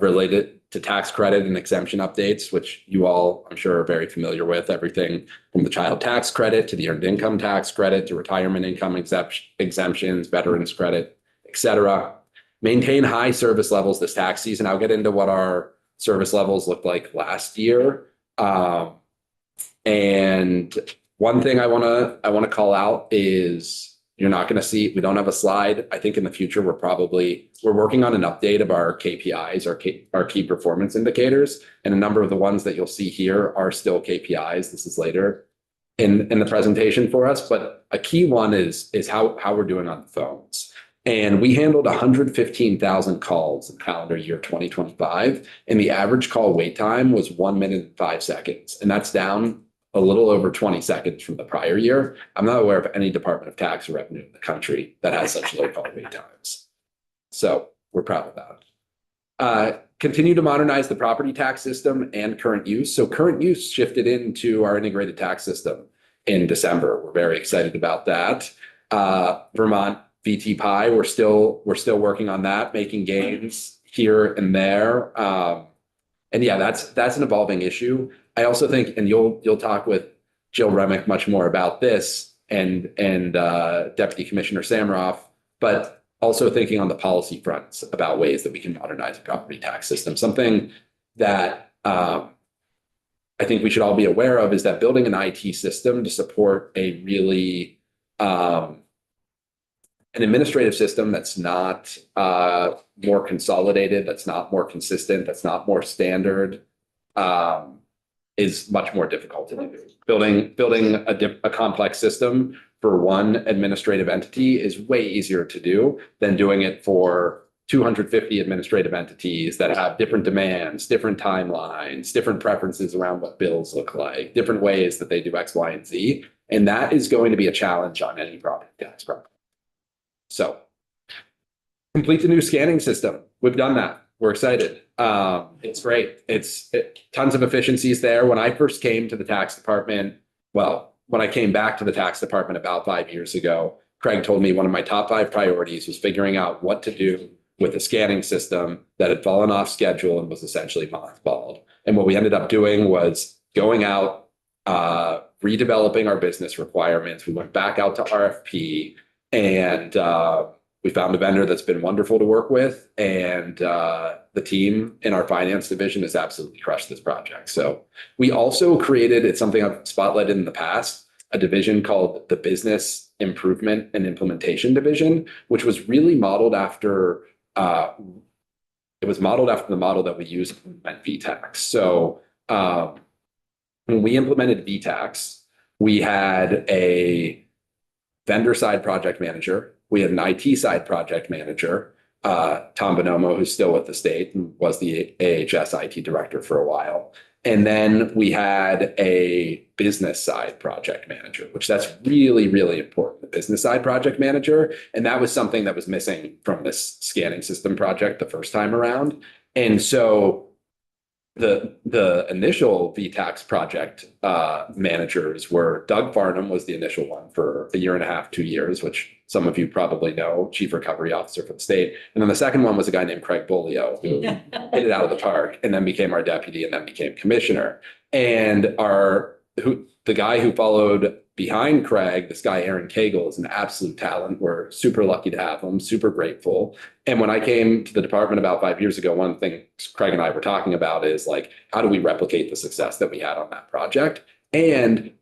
related to tax credit and exemption updates, which you all, I'm sure, are very familiar with. Everything from the child tax credit to the earned income tax credit to retirement income exemptions, veterans credit, et cetera. Maintain high service levels this tax season. I'll get into what our service levels looked like last year. And one thing I want to call out is you're not going to see, we don't have a slide. I think in the future, we're working on an update of our KPIs, our key performance indicators. And a number of the ones that you'll see here are still KPIs. This is later in the presentation for us. But a key one is how we're doing on the phones. And we handled 115,000 calls in calendar year 2025. And the average call wait time was 1 minute and 5 seconds. And that's down a little over 20 seconds from the prior year. I'm not aware of any Department of Tax or Revenue in the country that has such low call wait times. So we're proud of that. Continue to modernize the property tax system and current use. So current use shifted into our integrated tax system in December. We're very excited about that. Vermont VT Pi, we're still working on that, making gains here and there. And yeah, that's an evolving issue. I also think, and you'll talk with Jill Remick much more about this and Deputy Commissioner Samroff, but also thinking on the policy fronts about ways that we can modernize the property tax system. Something that I think we should all be aware of is that building an IT system to support a really an administrative system that's not more consolidated, that's not more consistent, that's not more standard, is much more difficult to do. Building a complex system for one administrative entity is way easier to do than doing it for 250 administrative entities that have different demands, different timelines, different preferences around what bills look like, different ways that they do X, Y, and Z. And that is going to be a challenge on any property tax project. So complete the new scanning system. We've done that. We're excited. It's great. It's tons of efficiencies there. When I first came to the tax department, when I came back to the tax department about 5 years ago, Craig told me one of my top 5 priorities was figuring out what to do with a scanning system that had fallen off schedule and was essentially mothballed. And what we ended up doing was going out, redeveloping our business requirements. We went back out to RFP and we found a vendor that's been wonderful to work with, and the team in our finance division has absolutely crushed this project. So we also created, it's something I've spotlighted in the past, a division called the Business Improvement and Implementation Division, which was really modeled after the model that we use to implement VTax. So when we implemented VTax, we had a vendor side project manager. We had an IT side project manager, Tom Bonomo, who's still with the state and was the AHS IT director for a while. And then we had a business side project manager, which that's really, really important, the business side project manager. And that was something that was missing from this scanning system project the first time around. And so the initial VTax project managers were Doug Farnham was the initial one for 1.5 years, 2 years, which some of you probably know, Chief Recovery Officer for the state. And then the second one was a guy named Craig Bolio, who hit it out of the park and then became our deputy and then became commissioner. And the guy who followed behind Craig, this guy, Aaron Cagle, is an absolute talent. We're super lucky to have him, super grateful. And when I came to the department about 5 years ago, one thing Craig and I were talking about is like, how do we replicate the success that we had on that project? And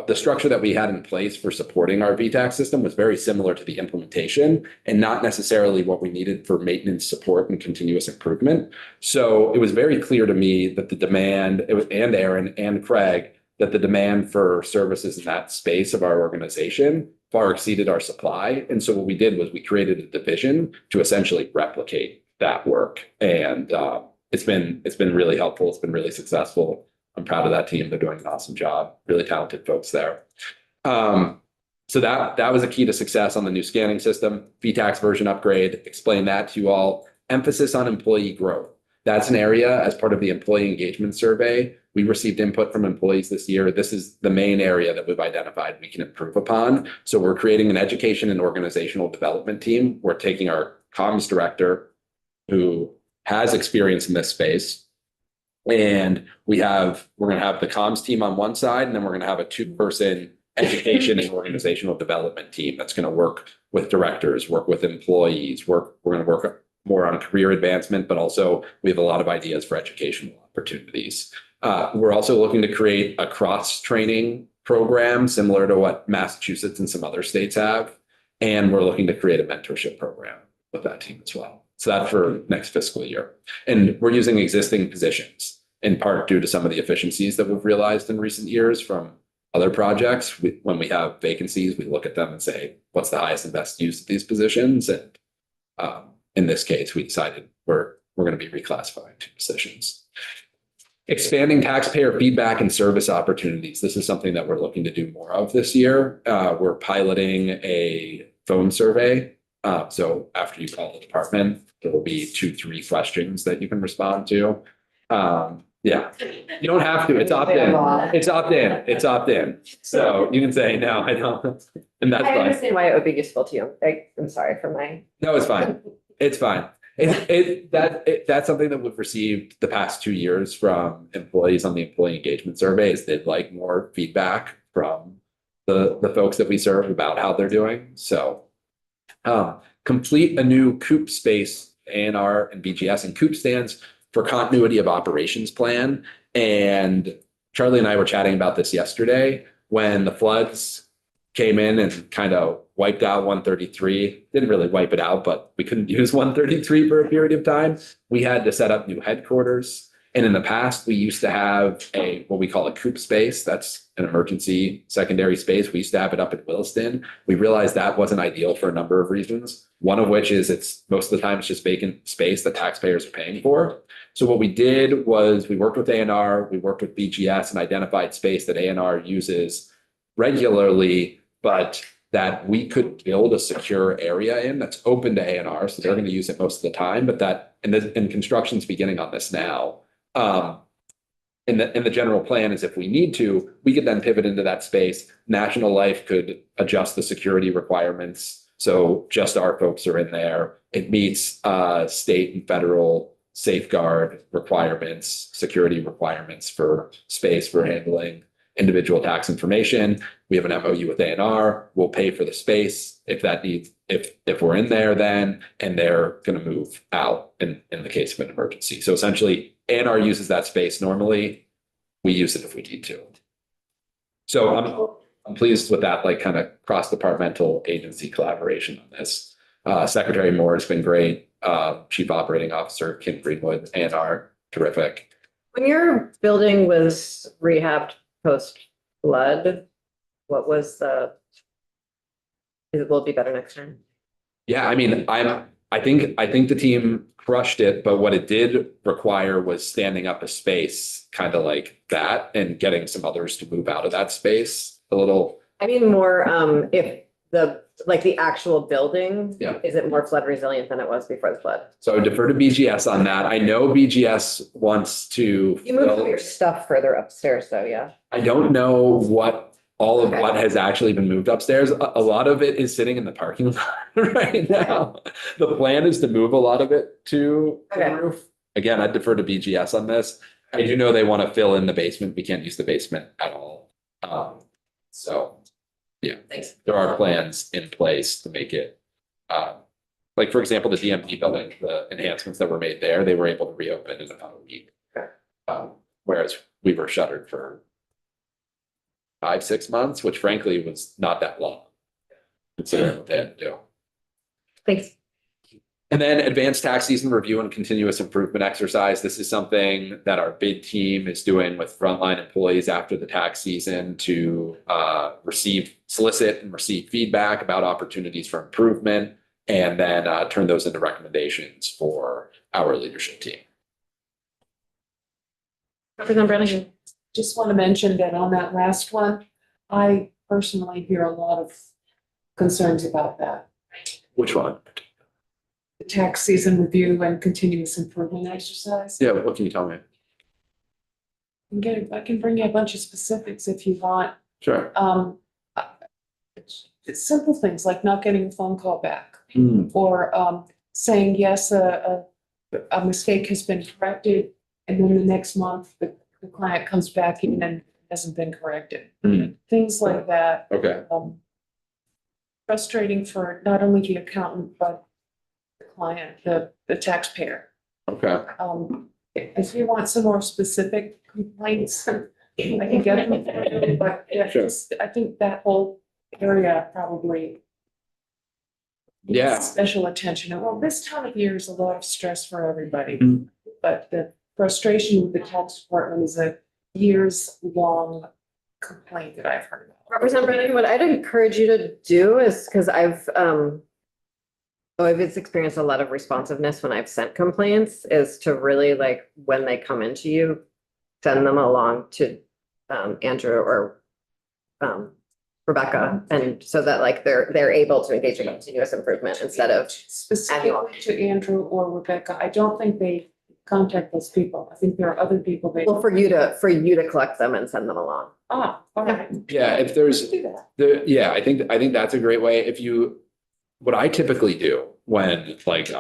the structure that we had in place for supporting our VTax system was very similar to the implementation and not necessarily what we needed for maintenance support and continuous improvement. So it was very clear to me that the demand, and Aaron and Craig, that the demand for services in that space of our organization far exceeded our supply. And so what we did was we created a division to essentially replicate that work. And it's been really helpful. It's been really successful. I'm proud of that team. They're doing an awesome job. Really talented folks there. So that was a key to success on the new scanning system. VTax version upgrade, explain that to you all. Emphasis on employee growth. That's an area as part of the employee engagement survey. We received input from employees this year. This is the main area that we've identified we can improve upon. So we're creating an education and organizational development team. We're taking our comms director who has experience in this space. And we're going to have the comms team on one side, and then we're going to have a 2-person education and organizational development team that's going to work with directors, work with employees, we're going to work more on career advancement, but also we have a lot of ideas for educational opportunities. We're also looking to create a cross-training program similar to what Massachusetts and some other states have. And we're looking to create a mentorship program with that team as well. So that's for next fiscal year. And we're using existing positions in part due to some of the efficiencies that we've realized in recent years from other projects. When we have vacancies, we look at them and say, what's the highest and best use of these positions? And in this case, we decided we're going to be reclassifying 2 positions. Expanding taxpayer feedback and service opportunities. This is something that we're looking to do more of this year. We're piloting a phone survey. So after you call the department, there will be 2-3 questions that you can respond to. Yeah, you don't have to. It's opt-in. It's opt-in. It's opt-in. So you can say, no, I don't. And that's
I
fine.
understand why it would be useful to you. I'm sorry for my.
No, it's fine. It's fine. That's something that we've received the past 2 years from employees on the employee engagement survey is they'd like more feedback from the folks that we serve about how they're doing. So complete a new COOP space, ANR and BGS, and COOP stands for continuity of operations plan. And Charlie and I were chatting about this yesterday when the floods came in and kind of wiped out 133. Didn't really wipe it out, but we couldn't use 133 for a period of time. We had to set up new headquarters. And in the past, we used to have what we call a COOP space. That's an emergency secondary space. We used to have it up in Williston. We realized that wasn't ideal for a number of reasons. One of which is it's most of the time it's just vacant space that taxpayers are paying for. So what we did was we worked with ANR, we worked with BGS and identified space that ANR uses regularly, but that we could build a secure area in that's open to ANR. So they're going to use it most of the time, but that and construction's beginning on this now. And the general plan is if we need to, we could then pivot into that space. National Life could adjust the security requirements. So just our folks are in there. It meets state and federal safeguard requirements, security requirements for space for handling individual tax information. We have an MOU with ANR. We'll pay for the space if that needs, if we're in there then, and they're going to move out in the case of an emergency. So essentially ANR uses that space normally. We use it if we need to. So I'm pleased with that, like kind of cross-departmental agency collaboration on this. Secretary Moore has been great. Chief Operating Officer Kim Greenwood, ANR, terrific.
When your building was rehabbed post-flood, what was will it be better next time?
Yeah, I mean, I think the team crushed it, but what it did require was standing up a space kind of like that and getting some others to move out of that space a little.
I mean, more if the actual building,
Yeah.
Is it more flood resilient than it was before the flood?
So I would defer to BGS on that. I know BGS wants to.
You moved all your stuff further upstairs though, yeah?
I don't know what all of what has actually been moved upstairs. A lot of it is sitting in the parking lot right now. The plan is to move a lot of it to the roof. Again, I'd defer to BGS on this. I do know they want to fill in the basement. We can't use the basement at all. So yeah,
Thanks.
there are plans in place to make it, like for example, the DMV building, the enhancements that were made there, they were able to reopen in about a week. Whereas we were shuttered for 5-6 months, which frankly was not that long, considering what they had to do.
Thanks.
And then advanced tax season review and continuous improvement exercise. This is something that our bid team is doing with frontline employees after the tax season to solicit and receive feedback about opportunities for improvement, and then turn those into recommendations for our leadership team.
Representative Brannigan.
Just want to mention that on that last one, I personally hear a lot of concerns about that.
Which one?
tax season review and continuous improvement exercise.
Yeah, what can you tell me?
I can bring you a bunch of specifics if you want.
Sure.
It's simple things like not getting a phone call back
Hmm.
or saying, yes, a mistake has been corrected. And then the next month, the client comes back in and hasn't been corrected.
Hmm.
Things like that.
Okay.
Frustrating for not only the accountant, but the client, the taxpayer.
Okay.
If you want some more specific complaints, I can get them for you, but yeah,
Sure.
I think that whole area probably needs
Yeah.
special attention. And well, this time of year is a lot of stress for everybody.
Mm.
But the frustration with the tax department is a years-long complaint that I've heard about.
Representative Brennan, what I'd encourage you to do is, because I've experienced a lot of responsiveness when I've sent complaints, is to really like, when they come into you, send them along to Andrew or Rebecca, and so that like they're able to engage in continuous improvement instead of
Specifically to Andrew or Rebecca, I don't think they contact those people. I think there are other people they.
well, for you to collect them and send them along.
Ah, all right.
Yeah, if there's
Do that.
yeah, I think that's a great way. What I typically do when like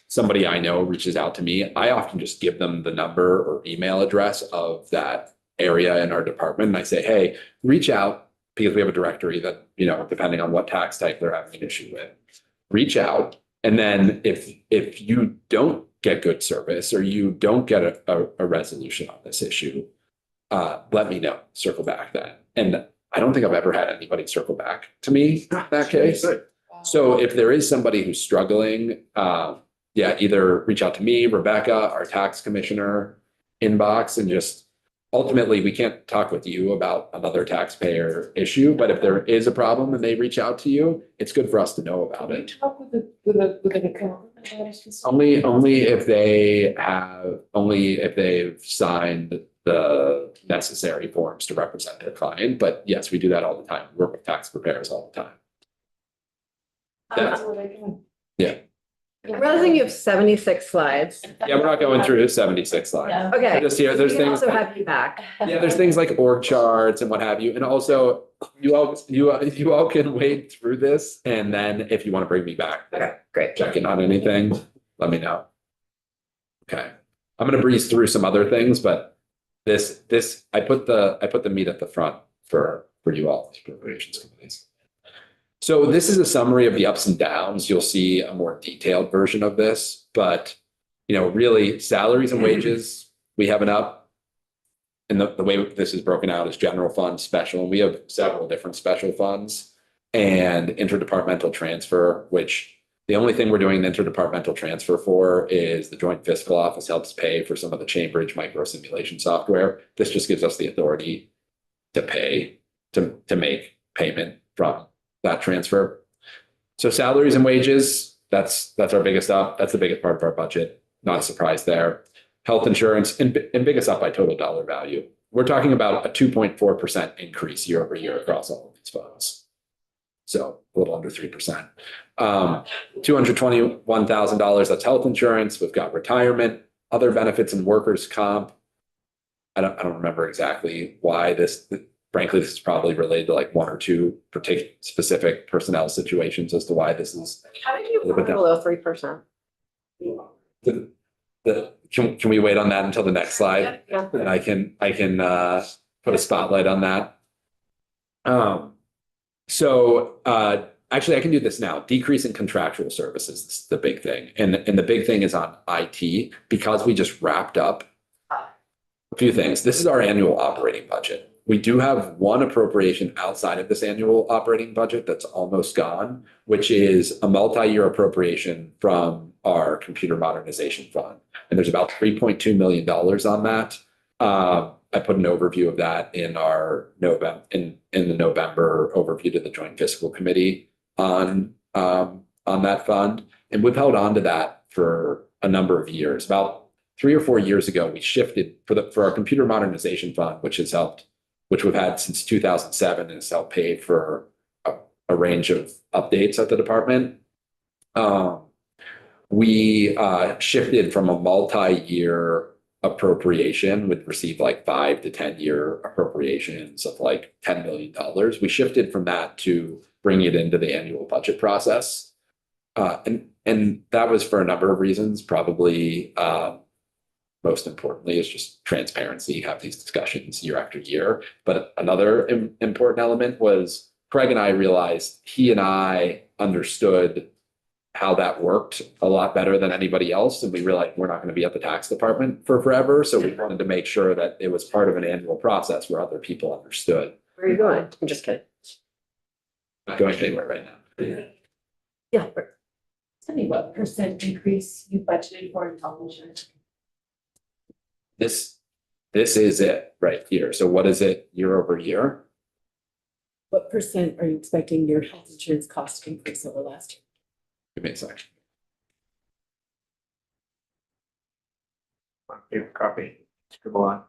somebody I know reaches out to me, I often just give them the number or email address of that area in our department. And I say, hey, reach out, because we have a directory that, you know, depending on what tax type they're having an issue with, reach out. And then if you don't get good service or you don't get a resolution on this issue, let me know, circle back then. And I don't think I've ever had anybody circle back to me in that case. So if there is somebody who's struggling, either reach out to me, Rebecca, our tax commissioner inbox, and just ultimately, we can't talk with you about another taxpayer issue, but if there is a problem and they reach out to you, it's good for us to know about
Can you
it.
talk with an accountant about it?
Only if they've signed the necessary forms to represent their client. But yes, we do that all the time. We work with tax preparers all the time.
That's what I can.
Yeah.
Realizing you have 76 slides.
Yeah, we're not going through 76 slides.
Okay.
Just here, there's
We can
things.
also have you back.
Yeah, there's things like org charts and what have you. And also you all can wade through this. And then if you want to bring me back,
Okay, great.
check in on anything, let me know. Okay. I'm going to breeze through some other things, but I put the meat at the front for you all, these appropriations committees. So this is a summary of the ups and downs. You'll see a more detailed version of this, but you know, really salaries and wages, we have an up. And the way this is broken out is general fund, special, and we have several different special funds and interdepartmental transfer, which the only thing we're doing an interdepartmental transfer for is the Joint Fiscal Office helps pay for some of the Chambridge micro simulation software. This just gives us the authority to pay, to make payment from that transfer. So salaries and wages, that's our biggest up. That's the biggest part of our budget. Not a surprise there. Health insurance and biggest up by total dollar value. We're talking about a 2.4% increase year over year across all of these funds. So a little under 3%. $221,000, that's health insurance. We've got retirement, other benefits and workers' comp. I don't remember exactly why this. Frankly, this is probably related to like one or two particular specific personnel situations as to why this is.
How did you go below 3%?
Can we wait on that until the next slide?
Yeah.
And I can put a spotlight on that. Actually I can do this now. Decrease in contractual services is the big thing. And the big thing is on IT, because we just wrapped up a few things. This is our annual operating budget. We do have one appropriation outside of this annual operating budget that's almost gone, which is a multi-year appropriation from our computer modernization fund. And there's about $3.2 million on that. I put an overview of that in our November, in the November overview to the Joint Fiscal Committee on that fund. And we've held on to that for a number of years. About 3 or 4 years ago, we shifted for our computer modernization fund, which we've had since 2007 and has helped pay for a range of updates at the department. we shifted from a multi-year appropriation, would receive like 5 to 10-year appropriations of like $10 million. We shifted from that to bring it into the annual budget process. And that was for a number of reasons, probably most importantly is just transparency, have these discussions year after year. But another important element was Craig and I realized he and I understood how that worked a lot better than anybody else. And we realized we're not going to be at the tax department for forever. So we wanted to make sure that it was part of an annual process where other people understood.
Where are you going? I'm just kidding.
Not going anywhere right now.
Yeah.
Tell me what percent increase you budgeted for in health insurance?
This is it right here. So what is it year over year?
What percent are you expecting your health insurance cost to increase over last year?
Give me a second.
Paper copy, scribble on.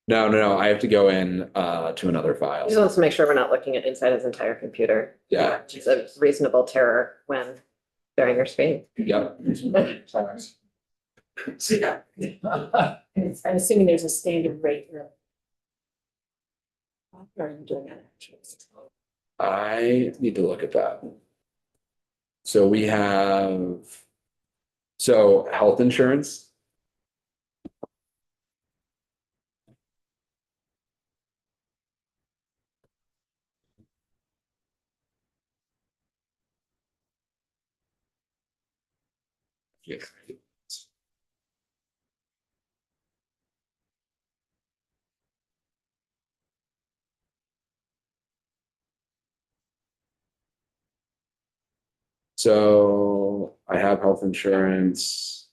No. I have to go in to another file.
Just wants to make sure we're not looking at inside his entire computer.
Yeah.
Which is a reasonable terror when sharing your screen.
Yep.
And I'm assuming there's a standard rate for. Or are you doing that actually?
I need to look at that. So we have, health insurance. Yeah. So I have health insurance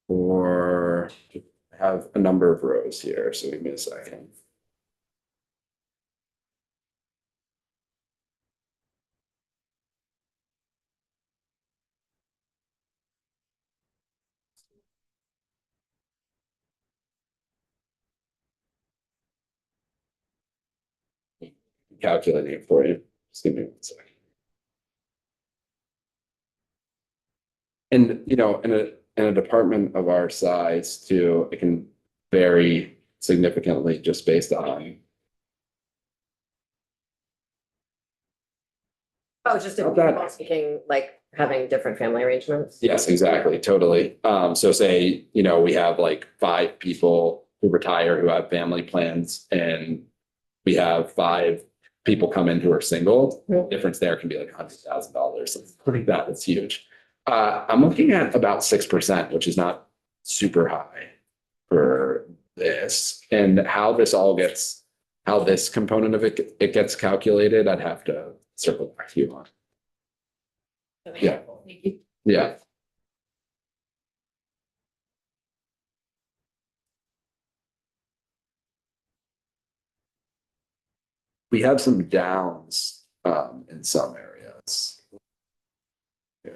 for, I have a number of rows here, so give me a second. Calculating it for you. Just give me 1 second. And, in a department of our size too, it can vary significantly just based on.
Oh, just if people speaking, like having different family arrangements.
Yes, exactly, totally. So say, we have like 5 people who retire who have family plans and we have 5 people come in who are single.
Mhm.
Difference there can be like $100,000. Something like that. It's huge. I'm looking at about 6%, which is not super high for this. And how this component of it gets calculated, I'd have to circle back to you on. Yeah.
Thank you.
Yeah. We have some downs in some areas. Yeah.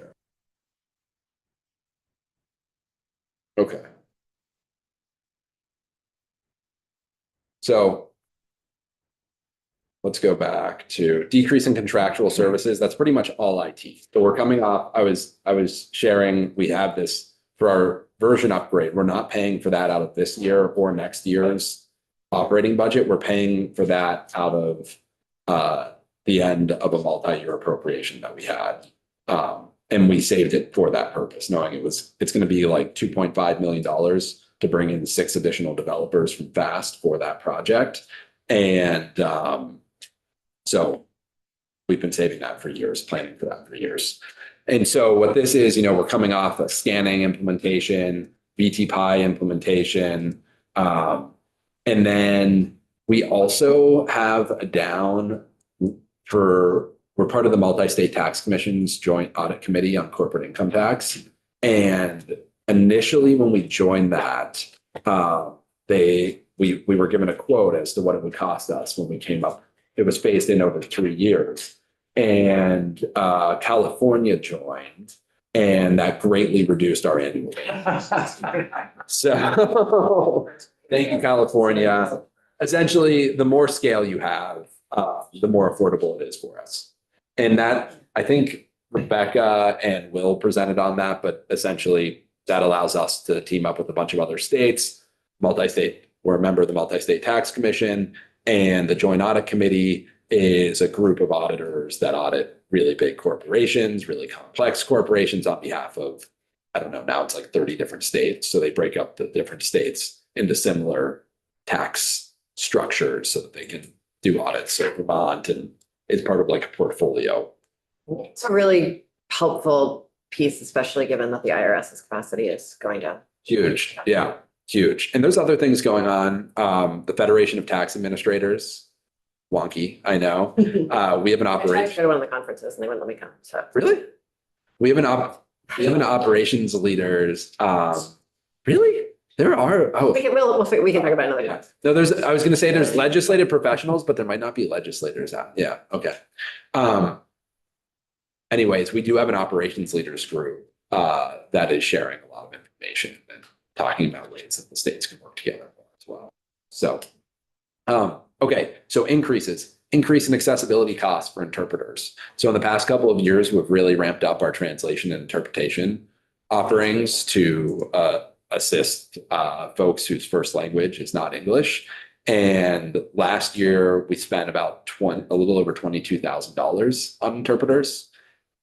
Okay. So let's go back to decrease in contractual services. That's pretty much all IT. So we're coming off, I was sharing, we have this for our version upgrade. We're not paying for that out of this year or next year's operating budget. We're paying for that out of the end of a multi-year appropriation that we had. And we saved it for that purpose, knowing it's going to be like $2.5 million to bring in 6 additional developers from FAST for that project. And so we've been saving that for years, planning for that for years. And so what this is, we're coming off a scanning implementation, VTPI implementation. And then we also have a down we're part of the Multi-State Tax Commission's Joint Audit Committee on Corporate Income Tax. And initially when we joined that, we were given a quote as to what it would cost us when we came up. It was phased in over 3 years. And California joined, and that greatly reduced our annual payment. So thank you, California. Essentially, the more scale you have, the more affordable it is for us. And that, I think, Rebecca and Will presented on that, but essentially that allows us to team up with a bunch of other states, multi-state, we're a member of the Multi-State Tax Commission, and the Joint Audit Committee is a group of auditors that audit really big corporations, really complex corporations on behalf of, I don't know, now it's like 30 different states. So they break up the different states into similar tax structures so that they can do audits. So Vermont and is part of like a portfolio.
It's a really helpful piece, especially given that the IRS's capacity is going down.
Huge, yeah, huge. And there's other things going on. The Federation of Tax Administrators, wonky, I know. We have an
I tried to
operation.
go to one of the conferences and they wouldn't let me come, so.
Really? We have an operations leaders. Really? There are, oh.
We can talk about it another
Yeah.
time.
No, I was gonna say there's legislative professionals, but there might not be legislators out. Yeah, okay. Anyways, we do have an operations leaders group that is sharing a lot of information and talking about ways that the states can work together as well. So, okay, so increase in accessibility costs for interpreters. So in the past couple of years, we've really ramped up our translation and interpretation offerings to assist folks whose first language is not English. And last year we spent about a little over $22,000 on interpreters.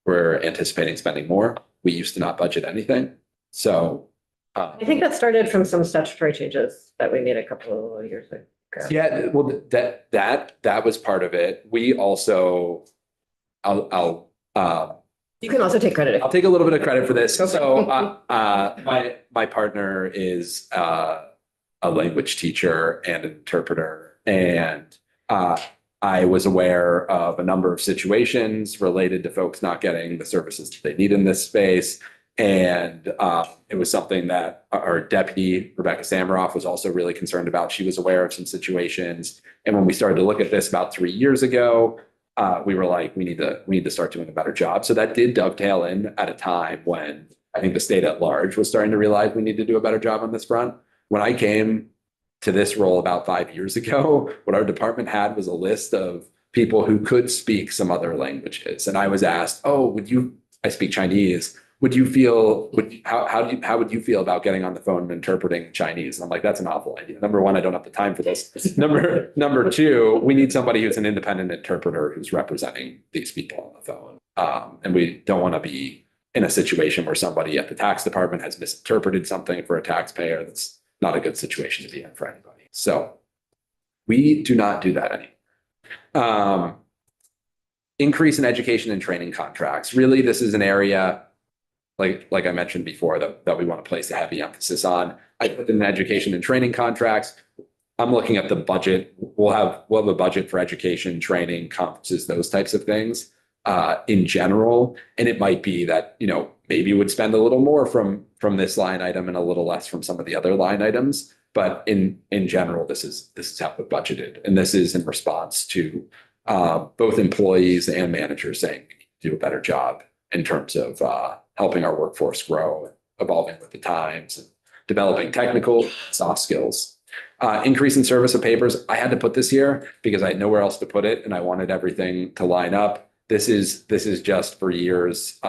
We're anticipating spending more. We used to not budget anything. So
I think that started from some statutory changes that we made a couple of years ago.
yeah, well, that was part of it. We also,
You can also take credit.
I'll take a little bit of credit for this. So my partner is a language teacher and an interpreter, and I was aware of a number of situations related to folks not getting the services that they need in this space. And it was something that our deputy, Rebecca Samaroff, was also really concerned about. She was aware of some situations. And when we started to look at this about 3 years ago, we were like, we need to start doing a better job. So that did dovetail in at a time when I think the state at large was starting to realize we need to do a better job on this front. When I came to this role about 5 years ago, what our department had was a list of people who could speak some other languages. And I was asked, I speak Chinese. How would you feel about getting on the phone and interpreting Chinese? And I'm like, that's an awful idea. Number one, I don't have the time for this. Number two, we need somebody who's an independent interpreter who's representing these people on the phone. And we don't want to be in a situation where somebody at the tax department has misinterpreted something for a taxpayer. That's not a good situation to be in for anybody. So we do not do that anymore. Increase in education and training contracts. Really, this is an area like I mentioned before, that we want to place a heavy emphasis on. I put in education and training contracts. I'm looking at the budget. We'll have a budget for education, training, conferences, those types of things in general. And it might be that, maybe would spend a little more from this line item and a little less from some of the other line items. But in general, this is how we budgeted. And this is in response to both employees and managers saying we need to do a better job in terms of helping our workforce grow, evolving with the times, and developing technical soft skills. Increase in service of papers. I had to put this here because I had nowhere else to put it, and I wanted everything to line up. This is just for years.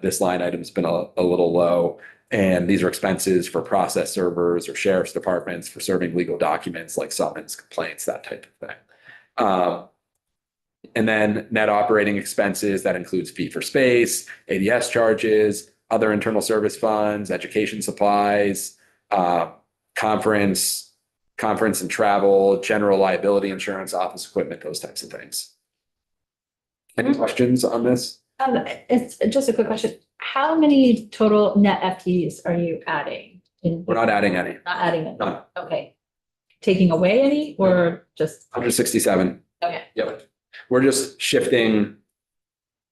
This line item's been a little low, and these are expenses for process servers or sheriff's departments for serving legal documents like summons, complaints, that type of thing. And then net operating expenses, that includes fee for space, ADS charges, other internal service funds, education supplies, conference and travel, general liability insurance, office equipment, those types of things. Any questions on this?
It's just a quick question. How many total net FTEs are you adding?
We're not adding any.
Not adding any?
None.
Okay. Taking away any or just?
167.
Okay.
Yep. We're just shifting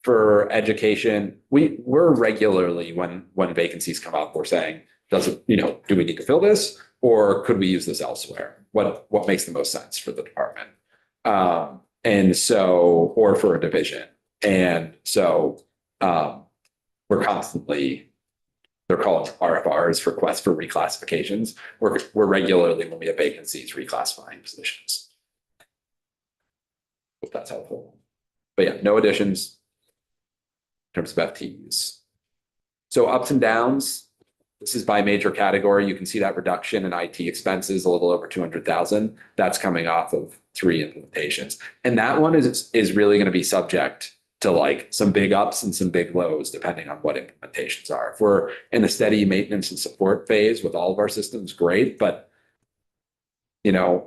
for education. We're regularly, when vacancies come up, we're saying, do we need to fill this or could we use this elsewhere? What makes the most sense for the department? And so, or for a division. And so we're constantly, they're called RFRs, requests for reclassifications. We're regularly, when we have vacancies, reclassifying positions. If that's helpful. But yeah, no additions. terms of FTEs. So ups and downs, this is by major category. You can see that reduction in IT expenses, a little over 200,000. That's coming off of 3 implementations. And that one is really going to be subject to like some big ups and some big lows, depending on what implementations are. If we're in a steady maintenance and support phase with all of our systems, great. But you know,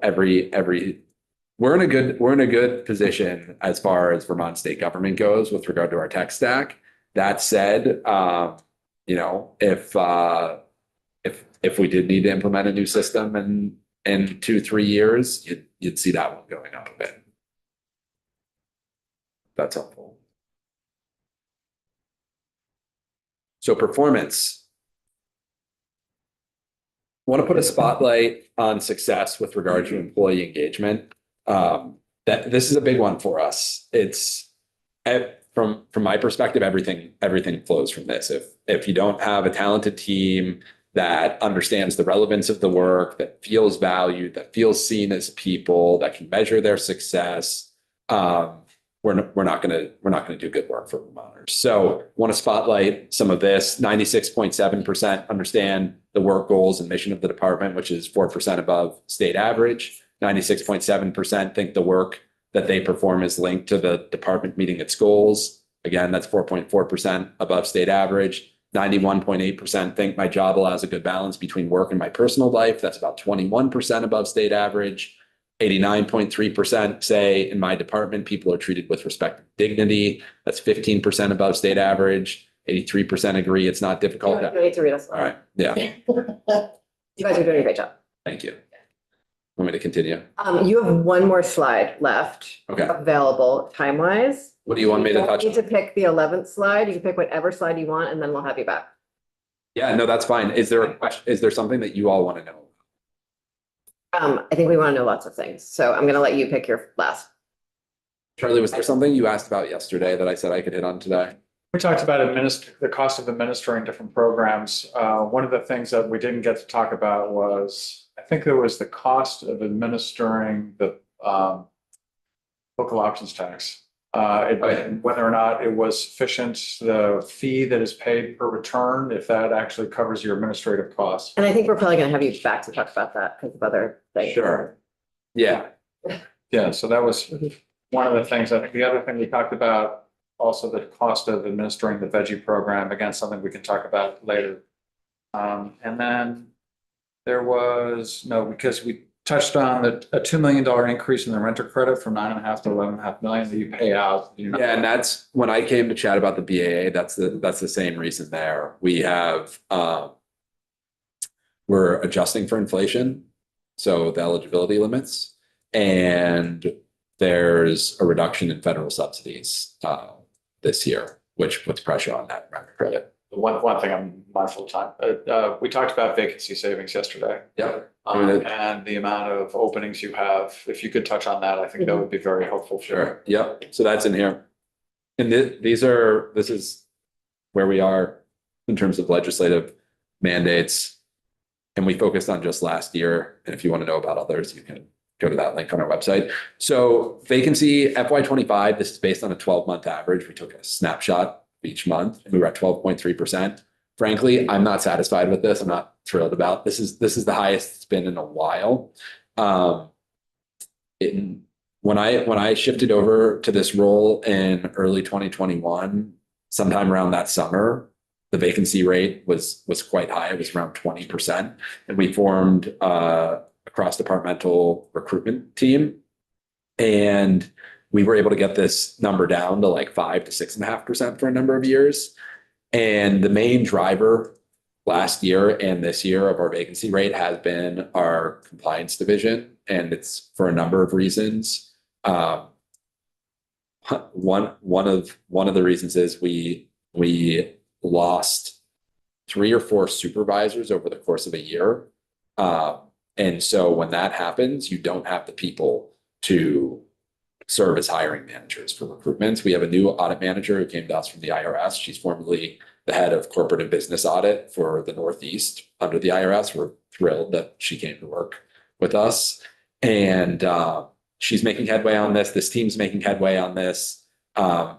we're in a good position as far as Vermont state government goes with regard to our tech stack. That said, you know, if we did need to implement a new system in 2-3 years, you'd see that one going up a bit. That's helpful. So performance. I want to put a spotlight on success with regard to employee engagement. That this is a big one for us. It's from my perspective, everything flows from this. If you don't have a talented team that understands the relevance of the work, that feels valued, that feels seen as people, that can measure their success, we're not gonna do good work for Vermonters. So want to spotlight some of this. 96.7% understand the work goals and mission of the department, which is 4% above state average. 96.7% think the work that they perform is linked to the department meeting its goals. Again, that's 4.4% above state average. 91.8% think my job allows a good balance between work and my personal life. That's about 21% above state average. 89.3% say in my department, people are treated with respect and dignity. That's 15% above state average. 83% agree it's not difficult.
You don't need to read us.
All right. Yeah.
You guys are doing a great job.
Thank you. Want me to continue?
You have one more slide left.
Okay.
Available time-wise.
What do you want me to
You
touch
need
on?
to pick the 11th slide. You can pick whatever slide you want, and then we'll have you back.
Yeah, no, that's fine. Is there a question? Is there something that you all want to know?
I think we want to know lots of things, so I'm gonna let you pick your last.
Charlie, was there something you asked about yesterday that I said I could hit on today?
We talked about the cost of administering different programs. One of the things that we didn't get to talk about was, I think there was the cost of administering the local options tax. Whether or not it was sufficient, the fee that is paid per return, if that actually covers your administrative costs.
And I think we're probably gonna have you back to talk about that because of other things.
Sure. Yeah.
Yeah, so that was one of the things. I think the other thing we talked about, also the cost of administering the veggie program, again, something we can talk about later. And then there was, no, because we touched on a $2 million increase in the renter credit from 9.5 to 11.5 million that you pay out.
Yeah, and that's when I came to chat about the BAA, that's the same reason there. We have we're adjusting for inflation, so the eligibility limits, and there's a reduction in federal subsidies this year, which puts pressure on that renter credit.
One thing I'm mindful of time, we talked about vacancy savings yesterday.
Yeah.
And the amount of openings you have, if you could touch on that, I think that would be very helpful.
Sure. Yep. So that's in here. And this is where we are in terms of legislative mandates. And we focused on just last year. And if you want to know about others, you can go to that link on our website. So vacancy FY25, this is based on a 12-month average. We took a snapshot each month and we were at 12.3%. Frankly, I'm not satisfied with this. I'm not thrilled about this. Is the highest it's been in a while. When I shifted over to this role in early 2021, sometime around that summer, the vacancy rate was quite high. It was around 20%. And we formed a cross-departmental recruitment team. And we were able to get this number down to like 5 to 6.5% for a number of years. And the main driver last year and this year of our vacancy rate has been our compliance division. And it's for a number of reasons. One of the reasons is we lost 3 or 4 supervisors over the course of a year. And so when that happens, you don't have the people to serve as hiring managers for recruitments. We have a new audit manager who came to us from the IRS. She's formerly the head of corporate and business audit for the Northeast under the IRS. We're thrilled that she came to work with us. And she's making headway on this. This team's making headway on this.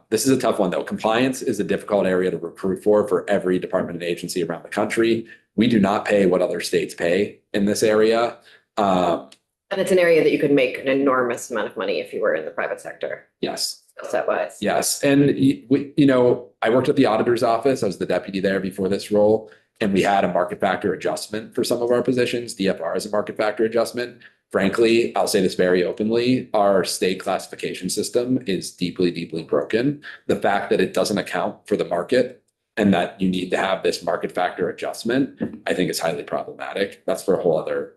This is a tough one, though. Compliance is a difficult area to recruit for every department and agency around the country. We do not pay what other states pay in this area.
And it's an area that you could make an enormous amount of money if you were in the private sector,
Yes.
skill set wise.
Yes, and I worked at the auditor's office. I was the deputy there before this role. And we had a market factor adjustment for some of our positions. DFR is a market factor adjustment. Frankly, I'll say this very openly, our state classification system is deeply, deeply broken. The fact that it doesn't account for the market and that you need to have this market factor adjustment, I think is highly problematic. That's for a whole other.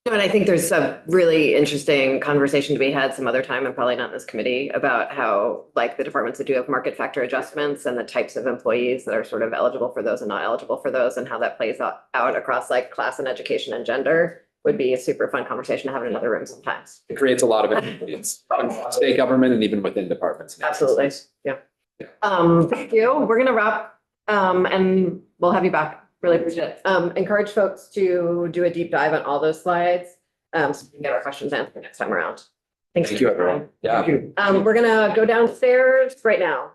And I think there's a really interesting conversation to be had some other time, and probably not in this committee, about how like the departments that do have market factor adjustments and the types of employees that are sort of eligible for those and not eligible for those, and how that plays out across like class and education and gender would be a super fun conversation to have in another room sometimes.
It creates a lot of inconvenience in state government and even within departments. and
Absolutely,
agencies.
yeah. Thank you. We're gonna wrap, and we'll have you back. Really appreciate it. Encourage folks to do a deep dive on all those slides, so we can get our questions answered next time around. Thanks.
Thank you, everyone. Yeah.
Thank you.
We're gonna go downstairs right now.